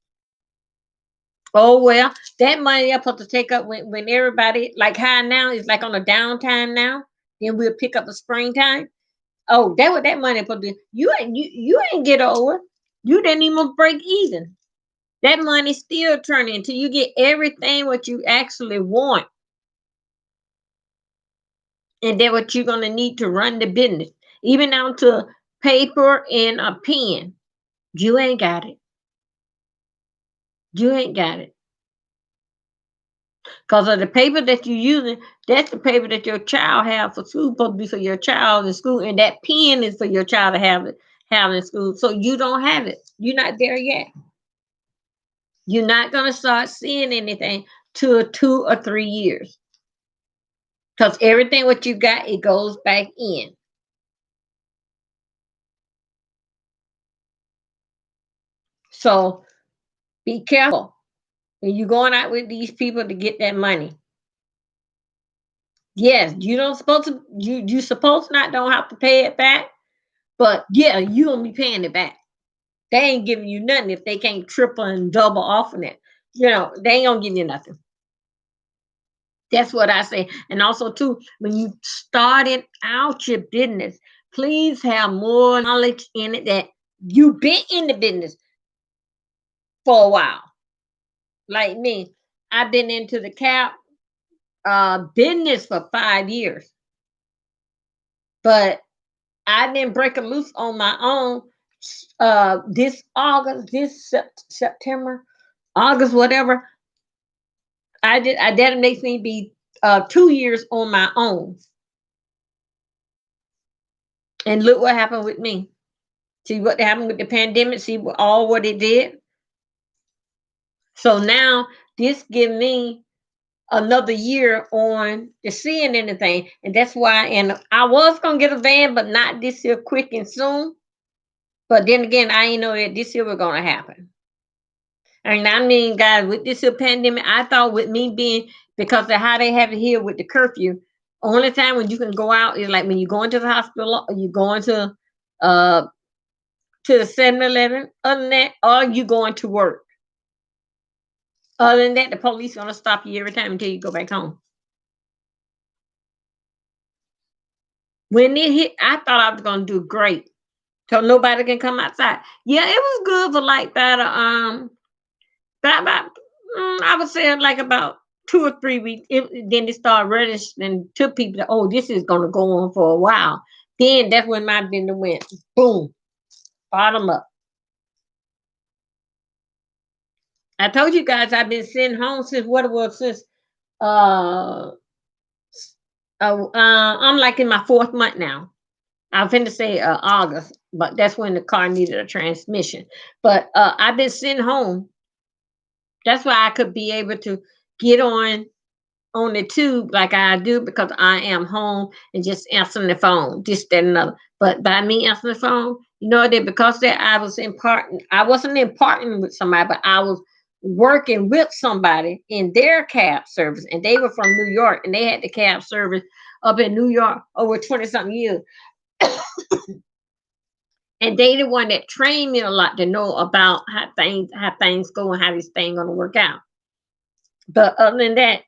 Oh well, that money I'm supposed to take up when everybody like high now is like on a downtime now. Then we'll pick up the springtime. Oh, that what that money supposed to do. You ain't get over. You didn't even break even. That money still turning until you get everything what you actually want, and then what you're gonna need to run the business, even down to paper and a pen. You ain't got it. You ain't got it. Because of the paper that you're using, that's the paper that your child have for school, supposed to be for your child in school, and that pen is for your child to have in school. So you don't have it. You're not there yet. You're not gonna start seeing anything till 2 or 3 years. Because everything what you got, it goes back in. So be careful when you're going out with these people to get that money. Yes, you don't supposed to you supposed not don't have to pay it back, but yeah, you gonna be paying it back. They ain't giving you nothing if they can't triple and double off on it. They ain't gonna give you nothing. That's what I say. And also too, when you started out your business, please have more knowledge in it that you've been in the business for a while. Like me, I've been into the cap business for 5 years, but I didn't break a loose on my own this August, September, August, whatever. That makes me be 2 years on my own. And look what happened with me. See what happened with the pandemic. See what it did. So now this give me another year on the seeing anything, and that's why. And I was gonna get a van, but not this year, quick and soon. But then again, I ain't know that this year was gonna happen. And I mean, guys, with this here pandemic, I thought with me being because of how they have it here with the curfew, only time when you can go out is like when you go into the hospital or you going uh to the 7-Eleven. Other than that, or you going to work. Other than that, the police gonna stop you every time until you go back home. When it hit, I thought I was gonna do great. So nobody can come outside. Yeah, it was good for like that. About I would say like about 2 or 3 weeks. Then it started registering to people that this is gonna go on for a while. Then that's when my business went boom, bottom up. I told you guys I've been sitting home since what it was since uh, I'm like in my 4th month now. I'm finna say August, but that's when the car needed a transmission. But I've been sitting home. That's why I could be able to get on the tube like I do because I am home and just answering the phone, this, that, and another. But by me answering the phone, that because that I wasn't in partnering with somebody, but I was working with somebody in their cab service, and they were from New York, and they had the cab service up in New York over 20 something years. And they the one that trained me a lot to know about how things go and how this thing gonna work out. But other than that,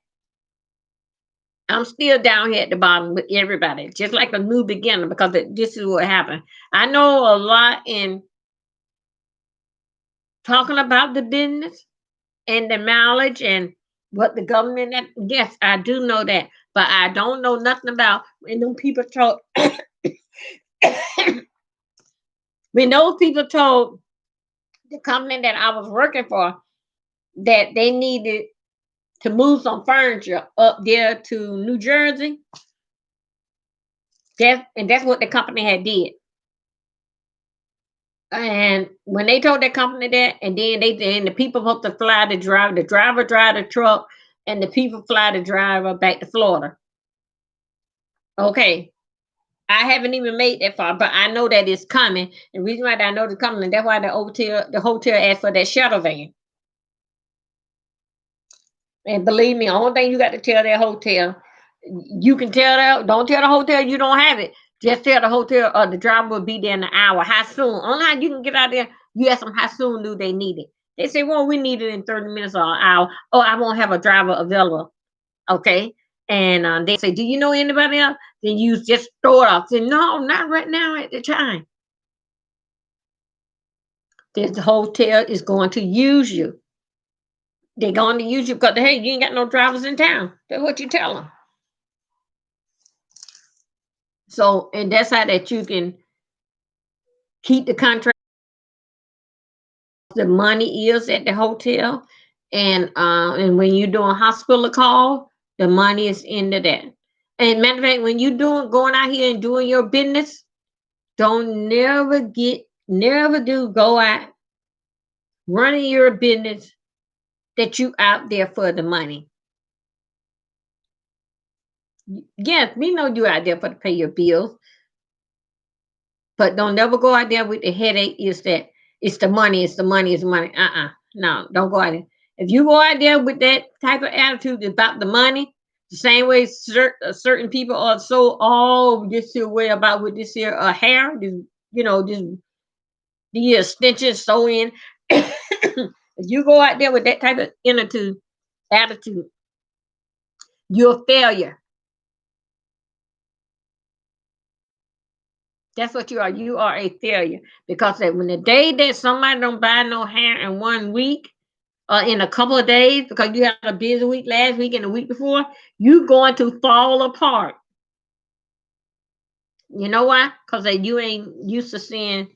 I'm still down here at the bottom with everybody, just like a new beginner, because this is what happened. I know a lot in talking about the business and the mileage and what the government. Yes, I do know that, but I don't know nothing about when them people told. When those people told the company that I was working for that they needed to move some furniture up there to New Jersey. That's what the company had did. And when they told that company that, and then the people supposed to fly the driver drive the truck, and the people fly the driver back to Florida. Okay, I haven't even made that far, but I know that it's coming. The reason why I know it's coming, and that's why the hotel asked for that shuttle van. And believe me, the only thing you got to tell that hotel, you can tell that. Don't tell the hotel you don't have it. Just tell the hotel the driver will be there in an hour. How soon? Only how you can get out there. You ask them how soon do they need it. They say, well, we need it in 30 minutes or an hour. Oh, I won't have a driver available. Okay. And they say, do you know anybody else? Then you just throw it off. Say, no, not right now at the time. The hotel is going to use you. They're going to use you because, hey, you ain't got no drivers in town. That's what you tell them. So, and that's how that you can keep the contract. The money is at the hotel, and when you're doing hospital call, the money is into that. And matter of fact, when you going out here and doing your business, don't never do go out running your business that you out there for the money. Yes, we know you out there for to pay your bills, but don't never go out there with the headache is that it's the money, it's the money, it's the money. No, don't go out there. If you go out there with that type of attitude about the money, the same way certain people are so all this here way about with this here hair, this this the extensions sew in. If you go out there with that type of attitude, you're a failure. That's what you are. You are a failure because when the day that somebody don't buy no hair in 1 week or in a couple of days because you had a busy week last week and the week before, you going to fall apart. You know why? Because you ain't used to seeing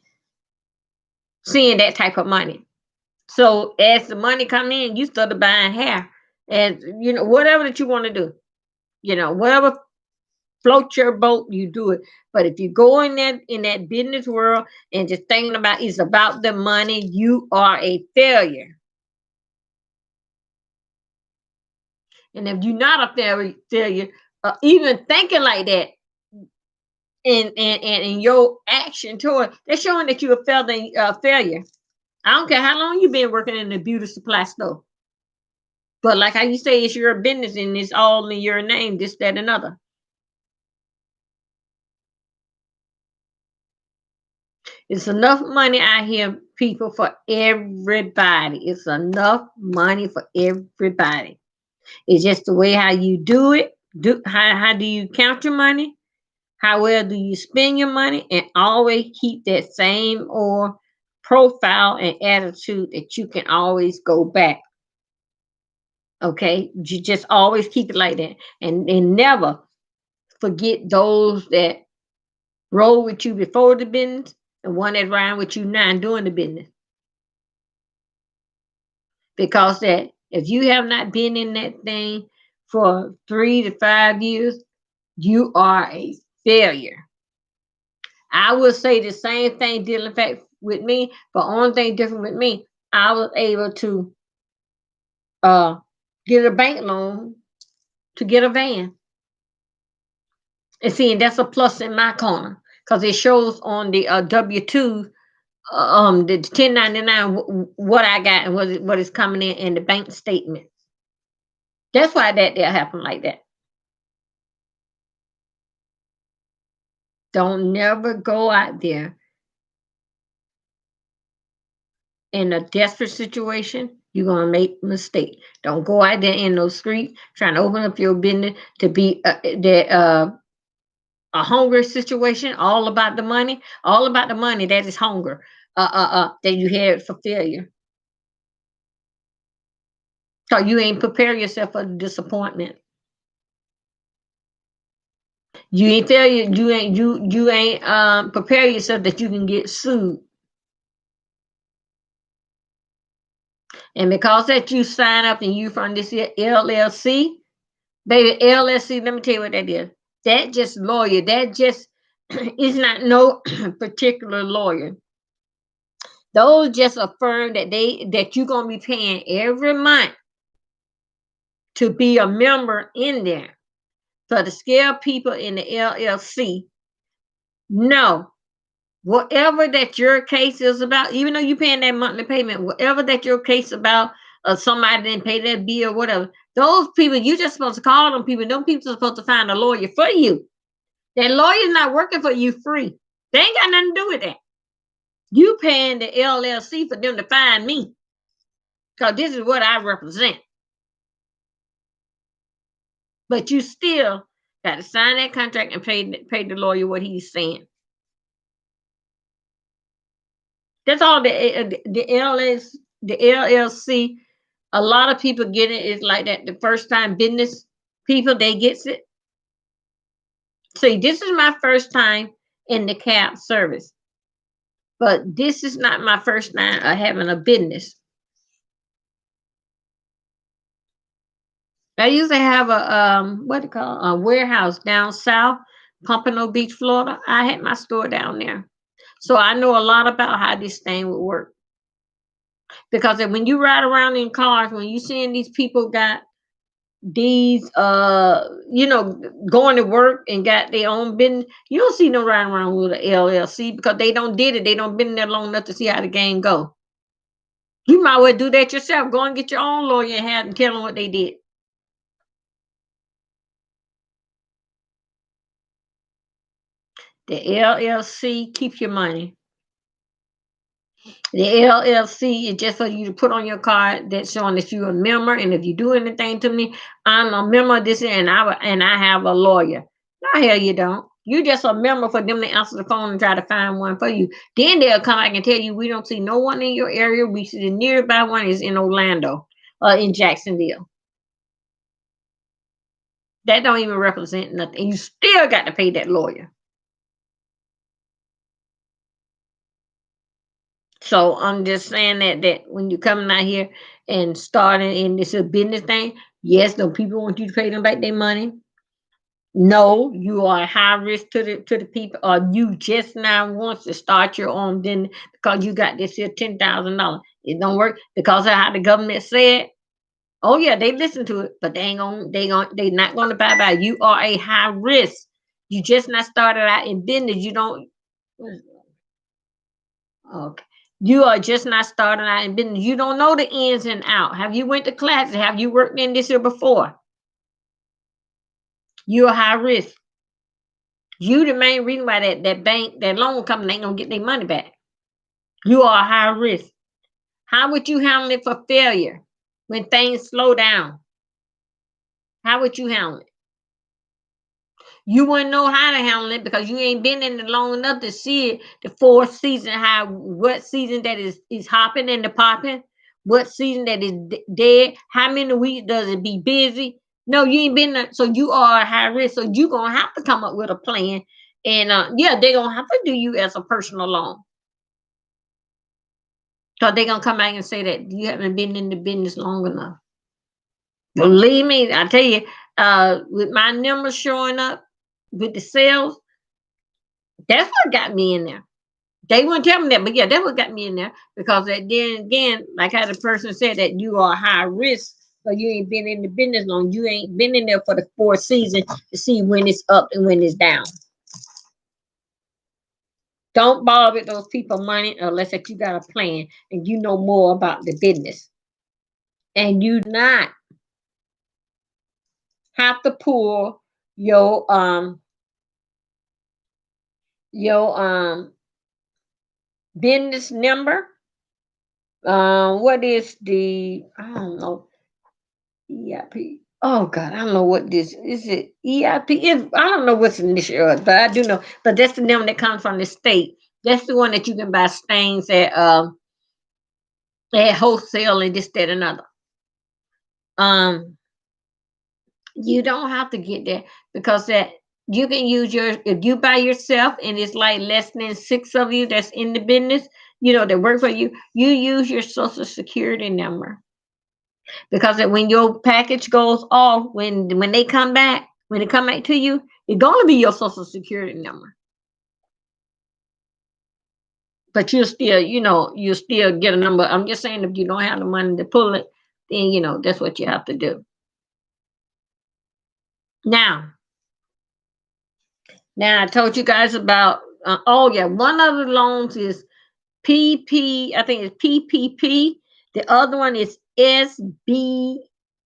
that type of money. So as the money come in, you started buying hair, and whatever that you want to do, whatever float your boat, you do it. But if you go in that business world and just thinking about it's about the money, you are a failure. And if you're not a failure, even thinking like that, in your action toward, they're showing that you're a failure. I don't care how long you've been working in the beauty supply store. But like how you say, it's your business and it's all in your name, this, that, and other. It's enough money out here, people, for everybody. It's enough money for everybody. It's just the way how you do it. How do you count your money? How well do you spend your money? And always keep that same or profile and attitude that you can always go back. Okay, you just always keep it like that, and never forget those that roll with you before the business and one that ride with you now doing the business. Because that if you have not been in that thing for 3 to 5 years, you are a failure. I will say the same thing dealing fact with me, but only thing different with me, I was able to get a bank loan to get a van. And see, and that's a plus in my corner because it shows on the W-2, the 1099, what I got and what is coming in the bank statement. That's why that happen like that. Don't never go out there in a desperate situation. You're gonna make a mistake. Don't go out there in those streets trying to open up your business to be a hunger situation, all about the money, that is hunger, that you had for failure. So you ain't prepare yourself for disappointment. You ain't failure, you ain't prepare yourself that you can get sued. And because that you sign up and you from this here LLC, baby, LLC, let me tell you what that is. That just lawyer. That just is not no particular lawyer. Those just affirm that you're gonna be paying every month to be a member in there. So to scare people in the LLC, no, whatever that your case is about, even though you're paying that monthly payment, whatever that your case about, somebody didn't pay that bill, whatever, those people, you just supposed to call them people. Them people are supposed to find a lawyer for you. That lawyer's not working for you free. They ain't got nothing to do with that. You paying the LLC for them to find me. Because this is what I represent. But you still got to sign that contract and pay the lawyer what he's saying. That's all the LLC. A lot of people get it. It's like that. The first time business people, they gets it. See, this is my first time in the cab service, but this is not my first time of having a business. I used to have what do you call a warehouse down south, Pompano Beach, Florida. I had my store down there, so I know a lot about how this thing would work. Because when you ride around in cars, when you seeing these people got these going to work and got their own business, you don't see them riding around with an LLC because they don't did it. They don't been there long enough to see how the game go. You might well do that yourself. Go and get your own lawyer and have them tell them what they did. The LLC keeps your money. The LLC is just for you to put on your card that's showing that you're a member, and if you do anything to me, I'm a member of this, and I have a lawyer. No, hell you don't. You just a member for them to answer the phone and try to find one for you. Then they'll come back and tell you we don't see no one in your area. We see the nearby one is in Orlando, in Jacksonville. That don't even represent nothing. You still got to pay that lawyer. So I'm just saying that when you're coming out here and starting in this business thing, yes, no people want you to pay them back their money. No, you are high risk to the people, or you just now wants to start your own business because you got this here $10,000. It don't work because of how the government said. Oh yeah, they listen to it, but they not gonna buy by. You are a high risk. You just not started out in business. You don't. Okay. You are just not starting out in business. You don't know the ins and out. Have you went to classes? Have you worked in this here before? You're high risk. You the main reason why that bank, that loan company ain't gonna get their money back. You are high risk. How would you handle it for failure when things slow down? How would you handle it? You wouldn't know how to handle it because you ain't been in it long enough to see it, the fourth season, what season that is hopping and the popping, what season that is dead, how many weeks does it be busy. No, you ain't been there, so you are high risk. So you gonna have to come up with a plan, and yeah, they're gonna have to do you as a personal loan. So they're gonna come back and say that you haven't been in the business long enough. Believe me, I tell you, with my numbers showing up with the sales, that's what got me in there. They wouldn't tell me that, but yeah, that's what got me in there because then again, like how the person said that you are high risk, but you ain't been in the business long. You ain't been in there for the fourth season to see when it's up and when it's down. Don't borrow with those people money unless that you got a plan and you know more about the business. And you not have to pull your your business number. What is the I don't know EIP? Oh God, I don't know what this is. It EIP? I don't know what's the initial, but I do know. But that's the number that comes from the state. That's the one that you can buy stains at wholesale and this, that, and another. Um, you don't have to get that because that you can use your if you by yourself and it's like less than six of you that's in the business, that work for you. You use your social security number. Because when your package goes off, when they come back, when they come back to you, it's gonna be your social security number. But you'll still, you'll still get a number. I'm just saying if you don't have the money to pull it, then that's what you have to do. Now, I told you guys about oh yeah, one of the loans is I think it's PPP. The other one is SBA.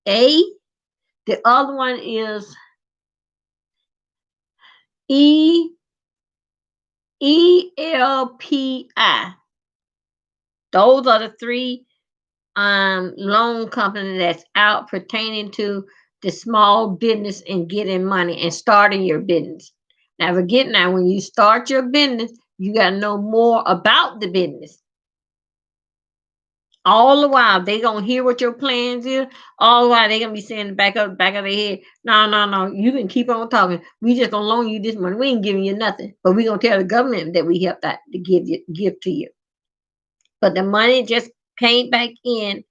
The other one is E ELPI. Those are the three loan company that's out pertaining to the small business and getting money and starting your business. Now, forget now, when you start your business, you got to know more about the business. All the while, they gonna hear what your plans is. All the while, they gonna be saying the back of their head, no, no, no, you can keep on talking. We just gonna loan you this money. We ain't giving you nothing, but we gonna tell the government that we helped that to give to you. But the money just came back in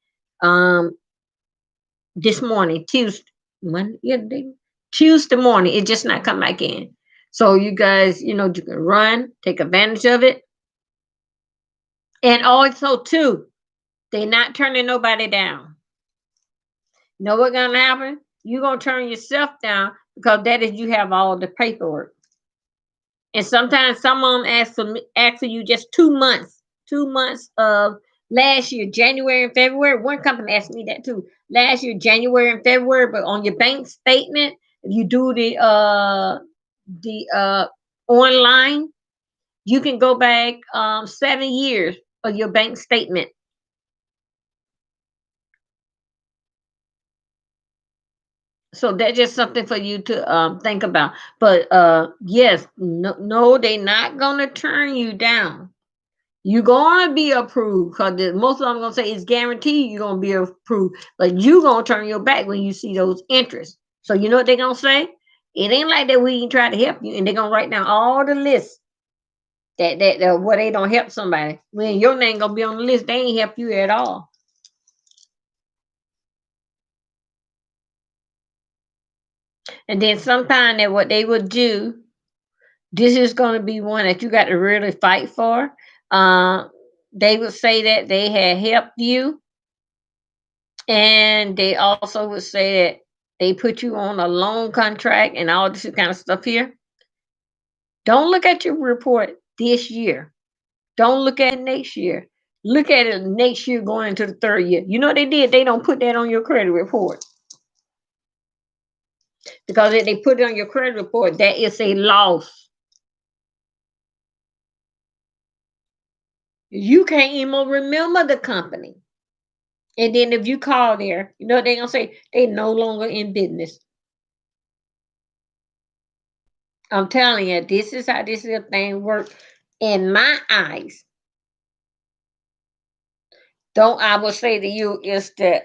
this morning, Tuesday, Tuesday morning. It just not come back in. So you guys, you can run, take advantage of it. And also too, they're not turning nobody down. You know what's gonna happen? You're gonna turn yourself down because that is you have all the paperwork. And sometimes some of them ask for you just 2 months, 2 months of last year, January and February. One company asked me that too. Last year, January and February, but on your bank statement, if you do the online, you can go back 7 years of your bank statement. So that's just something for you to think about. But yes, no, they're not gonna turn you down. You're gonna be approved because most of them gonna say it's guaranteed you're gonna be approved, but you gonna turn your back when you see those interests. So you know what they're gonna say? It ain't like that we ain't try to help you, and they're gonna write down all the lists that where they don't help somebody. When your name gonna be on the list, they ain't help you at all. And then sometime that what they would do, this is gonna be one that you got to really fight for. Uh, they would say that they had helped you, and they also would say that they put you on a loan contract and all this kind of stuff here. Don't look at your report this year. Don't look at it next year. Look at it next year going into the third year. You know what they did? They don't put that on your credit report. Because if they put it on your credit report, that is a loss. You can't even remember the company. And then if you call there, you know what they're going to say? They no longer in business. I'm telling you, this is how this little thing works in my eyes. Don't I will say to you is that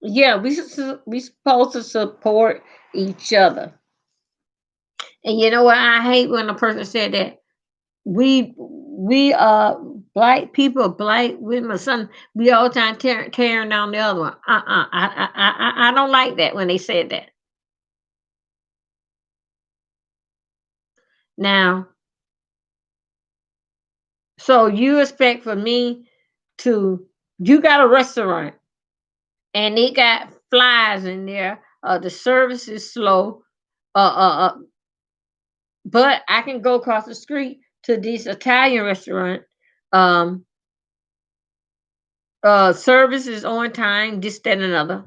yeah, we supposed to support each other. And you know what I hate when a person said that we black people, black women, son, we all the time tearing down the other one. I don't like that when they said that. Now, so you expect for me to you got a restaurant and they got flies in there. The service is slow. But I can go across the street to this Italian restaurant. Um, service is on time, this, that, and another.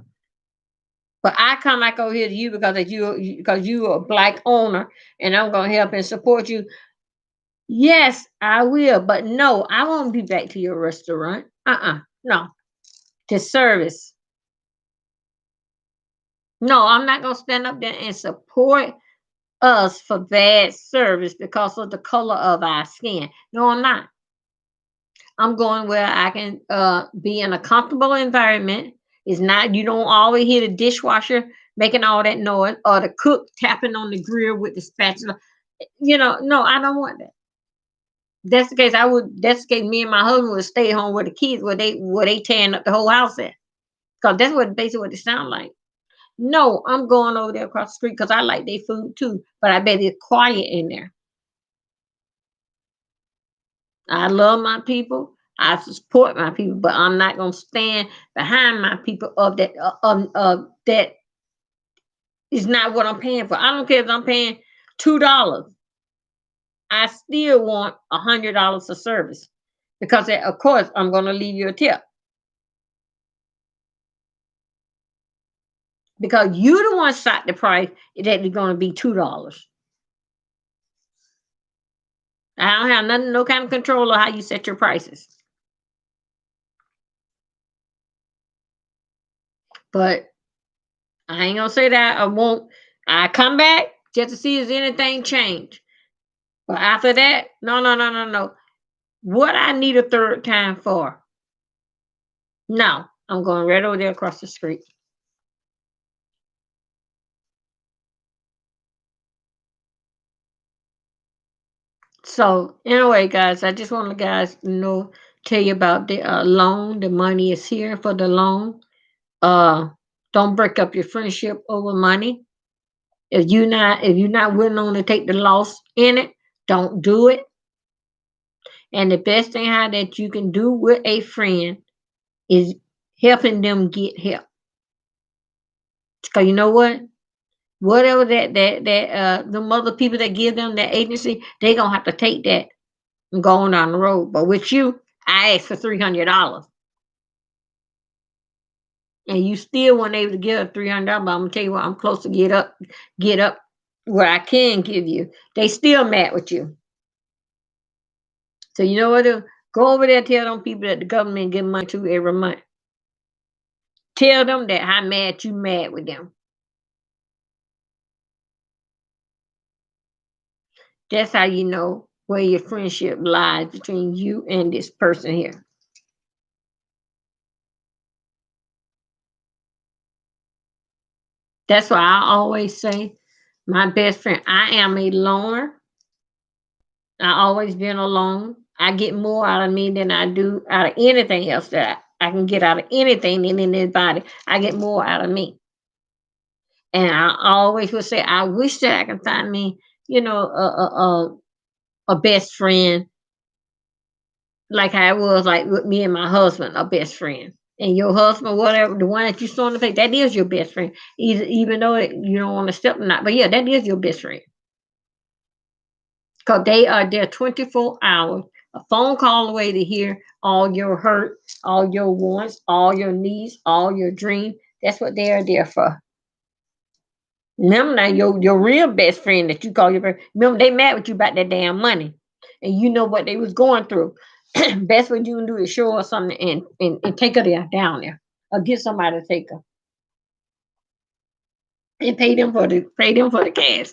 But I come back over here to you because you are a black owner, and I'm gonna help and support you. Yes, I will, but no, I won't be back to your restaurant. No, to service. No, I'm not gonna stand up there and support us for bad service because of the color of our skin. No, I'm not. I'm going where I can be in a comfortable environment. It's not you don't always hear the dishwasher making all that noise or the cook tapping on the grill with the spatula. No, I don't want that. That's the case. That's the case. Me and my husband would stay home with the kids, where they tearing up the whole house at. Cause that's what basically what it sound like. No, I'm going over there across the street because I like their food too. But I bet it's quiet in there. I love my people. I support my people, but I'm not gonna stand behind my people that is not what I'm paying for. I don't care if I'm paying $2. I still want $100 of service because of course I'm gonna leave you a tip because you the one set the price that it's gonna be $2. I don't have nothing, no kind of control of how you set your prices. But I ain't gonna say that I won't. I come back just to see if anything changed. But after that, no, no, no, no, no. What I need a third time for? No, I'm going right over there across the street. So anyway, guys, I just want to guys tell you about the loan. The money is here for the loan. Uh, don't break up your friendship over money. If you're not willing to take the loss in it, don't do it. And the best thing how that you can do with a friend is helping them get help. Because you know what? Whatever the other people that give them that agency, they gonna have to take that and go on down the road. But with you, I asked for $300, and you still weren't able to give up $300. But I'm gonna tell you what, I'm close to get up where I can give you. They still mad with you. So you know what? Go over there, tell them people that the government give money to every month. Tell them that how mad you mad with them. That's how you know where your friendship lies between you and this person here. That's why I always say, my best friend, I am a loner. I always been alone. I get more out of me than I do out of anything else that I can get out of anything than anybody. I get more out of me. And I always would say, I wish that I could find me, a best friend like I was like with me and my husband, a best friend. And your husband, whatever, the one that you saw in the face, that is your best friend. Even though you don't want to step or not. But yeah, that is your best friend. Because they are there 24 hours, a phone call away to hear all your hurt, all your wants, all your needs, all your dreams. That's what they are there for. Remember now, your real best friend that you call your friend, remember they mad with you about that damn money. And you know what they was going through. Best what you can do is show her something and take her there down there. Or get somebody to take her. And pay them for the cash.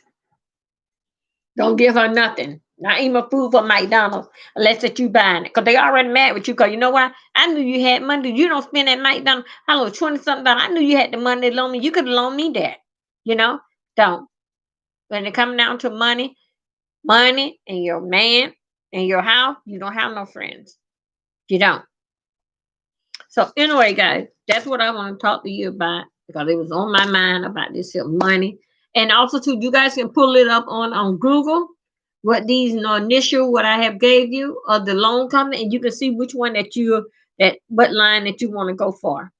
Don't give her nothing. Not even food for McDonald's unless that you buying it. Because they already mad with you. Because you know why? I knew you had money. You don't spend at McDonald's. I was 20 something dollars. I knew you had the money to loan me. You could loan me that. You know? Don't. When it comes down to money and your man and your house, you don't have no friends. You don't. So anyway, guys, that's what I want to talk to you about because it was on my mind about this here money. And also too, you guys can pull it up on Google what these initial what I have gave you of the loan company, and you can see which one that what line that you want to go for.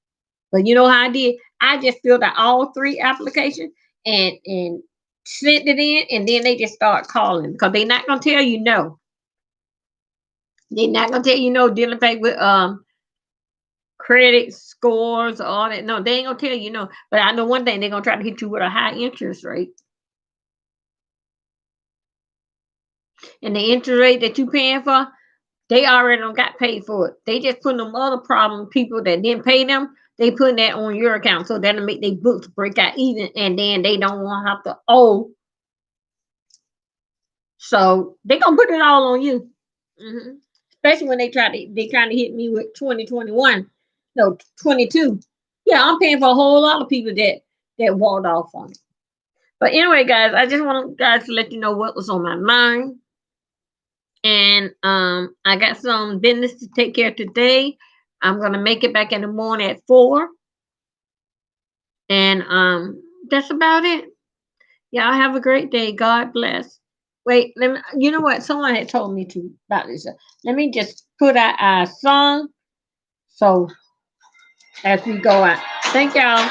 But you know how I did? I just filled out all three applications and sent it in, and then they just start calling because they're not gonna tell you no. They're not gonna tell you no dealing with credit scores, all that. No, they ain't gonna tell you no. But I know one thing, they're gonna try to hit you with a high interest rate. And the interest rate that you paying for, they already don't got paid for it. They just putting them other problem people that didn't pay them, they putting that on your account. So that'll make their books break out even and then they don't want to have to owe. So they gonna put it all on you. hmm Especially when they trying to hit me with 2021. No, 22. Yeah, I'm paying for a whole lot of people that walked off on it. But anyway, guys, I just want guys to let you know what was on my mind. And I got some business to take care of today. I'm gonna make it back in the morning at 4. And that's about it. Y'all have a great day. God bless. Wait, let me, you know what? Someone had told me to about this. Let me just put out our song so as we go out. Thank y'all.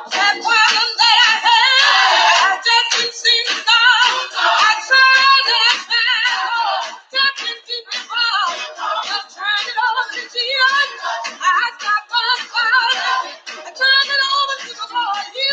That problem that I had, I just didn't seem to solve. I tried and I tried, just didn't seem to solve. Just turned it over to Jesus. I stopped by the fire. I turned it over to the Lord. He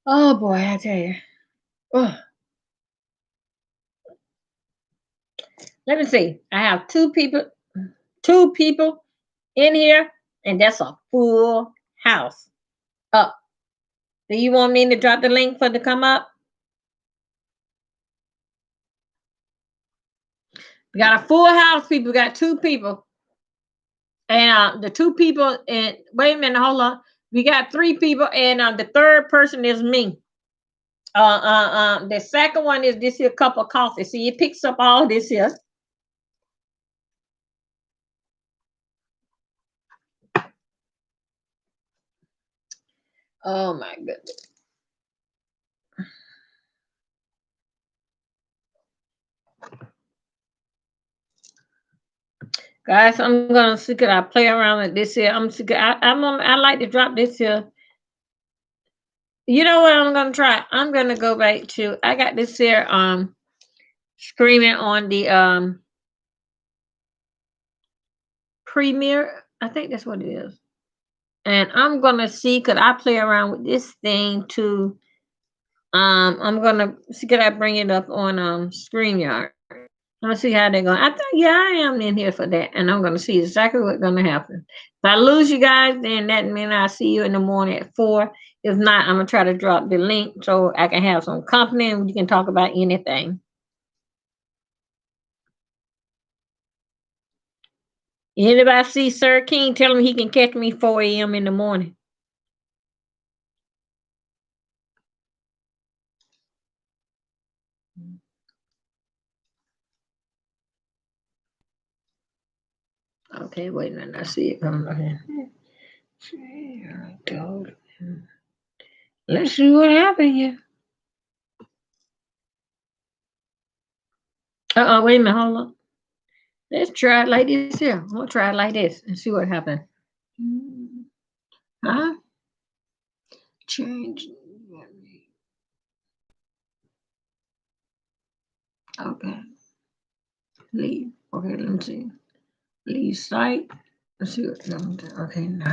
Oh boy, I tell you. Ugh. Let me see. I have two people in here, and that's a full house. Up. Do you want me to drop the link for to come up? We got a full house, people. We got two people. And the two people, and wait a minute, hold on. We got three people, and the third person is me. The second one is this here cup of coffee. See, it picks up all this here. Oh my goodness. Guys, I'm gonna see could I play around with this here. I like to drop this here. You know what I'm gonna try? I'm gonna go back to I got this here screaming on the premiere. I think that's what it is. And I'm gonna see could I play around with this thing to I'm gonna see could I bring it up on StreamYard. Let's see how they're going. I think yeah, I am in here for that, and I'm gonna see exactly what's gonna happen. If I lose you guys, then that means I'll see you in the morning at 4. If not, I'm gonna try to drop the link so I can have some company and we can talk about anything. Anybody see Sir King? Tell him he can catch me 4 a.m. in the morning. Okay, wait a minute. I see it coming up here. Let's see what happened here. Wait a minute, hold on. Let's try it like this here. I'm gonna try it like this and see what happens. Huh? Change. Okay. Leave. Okay, let me see. Leave site. Let's see what. Okay, now.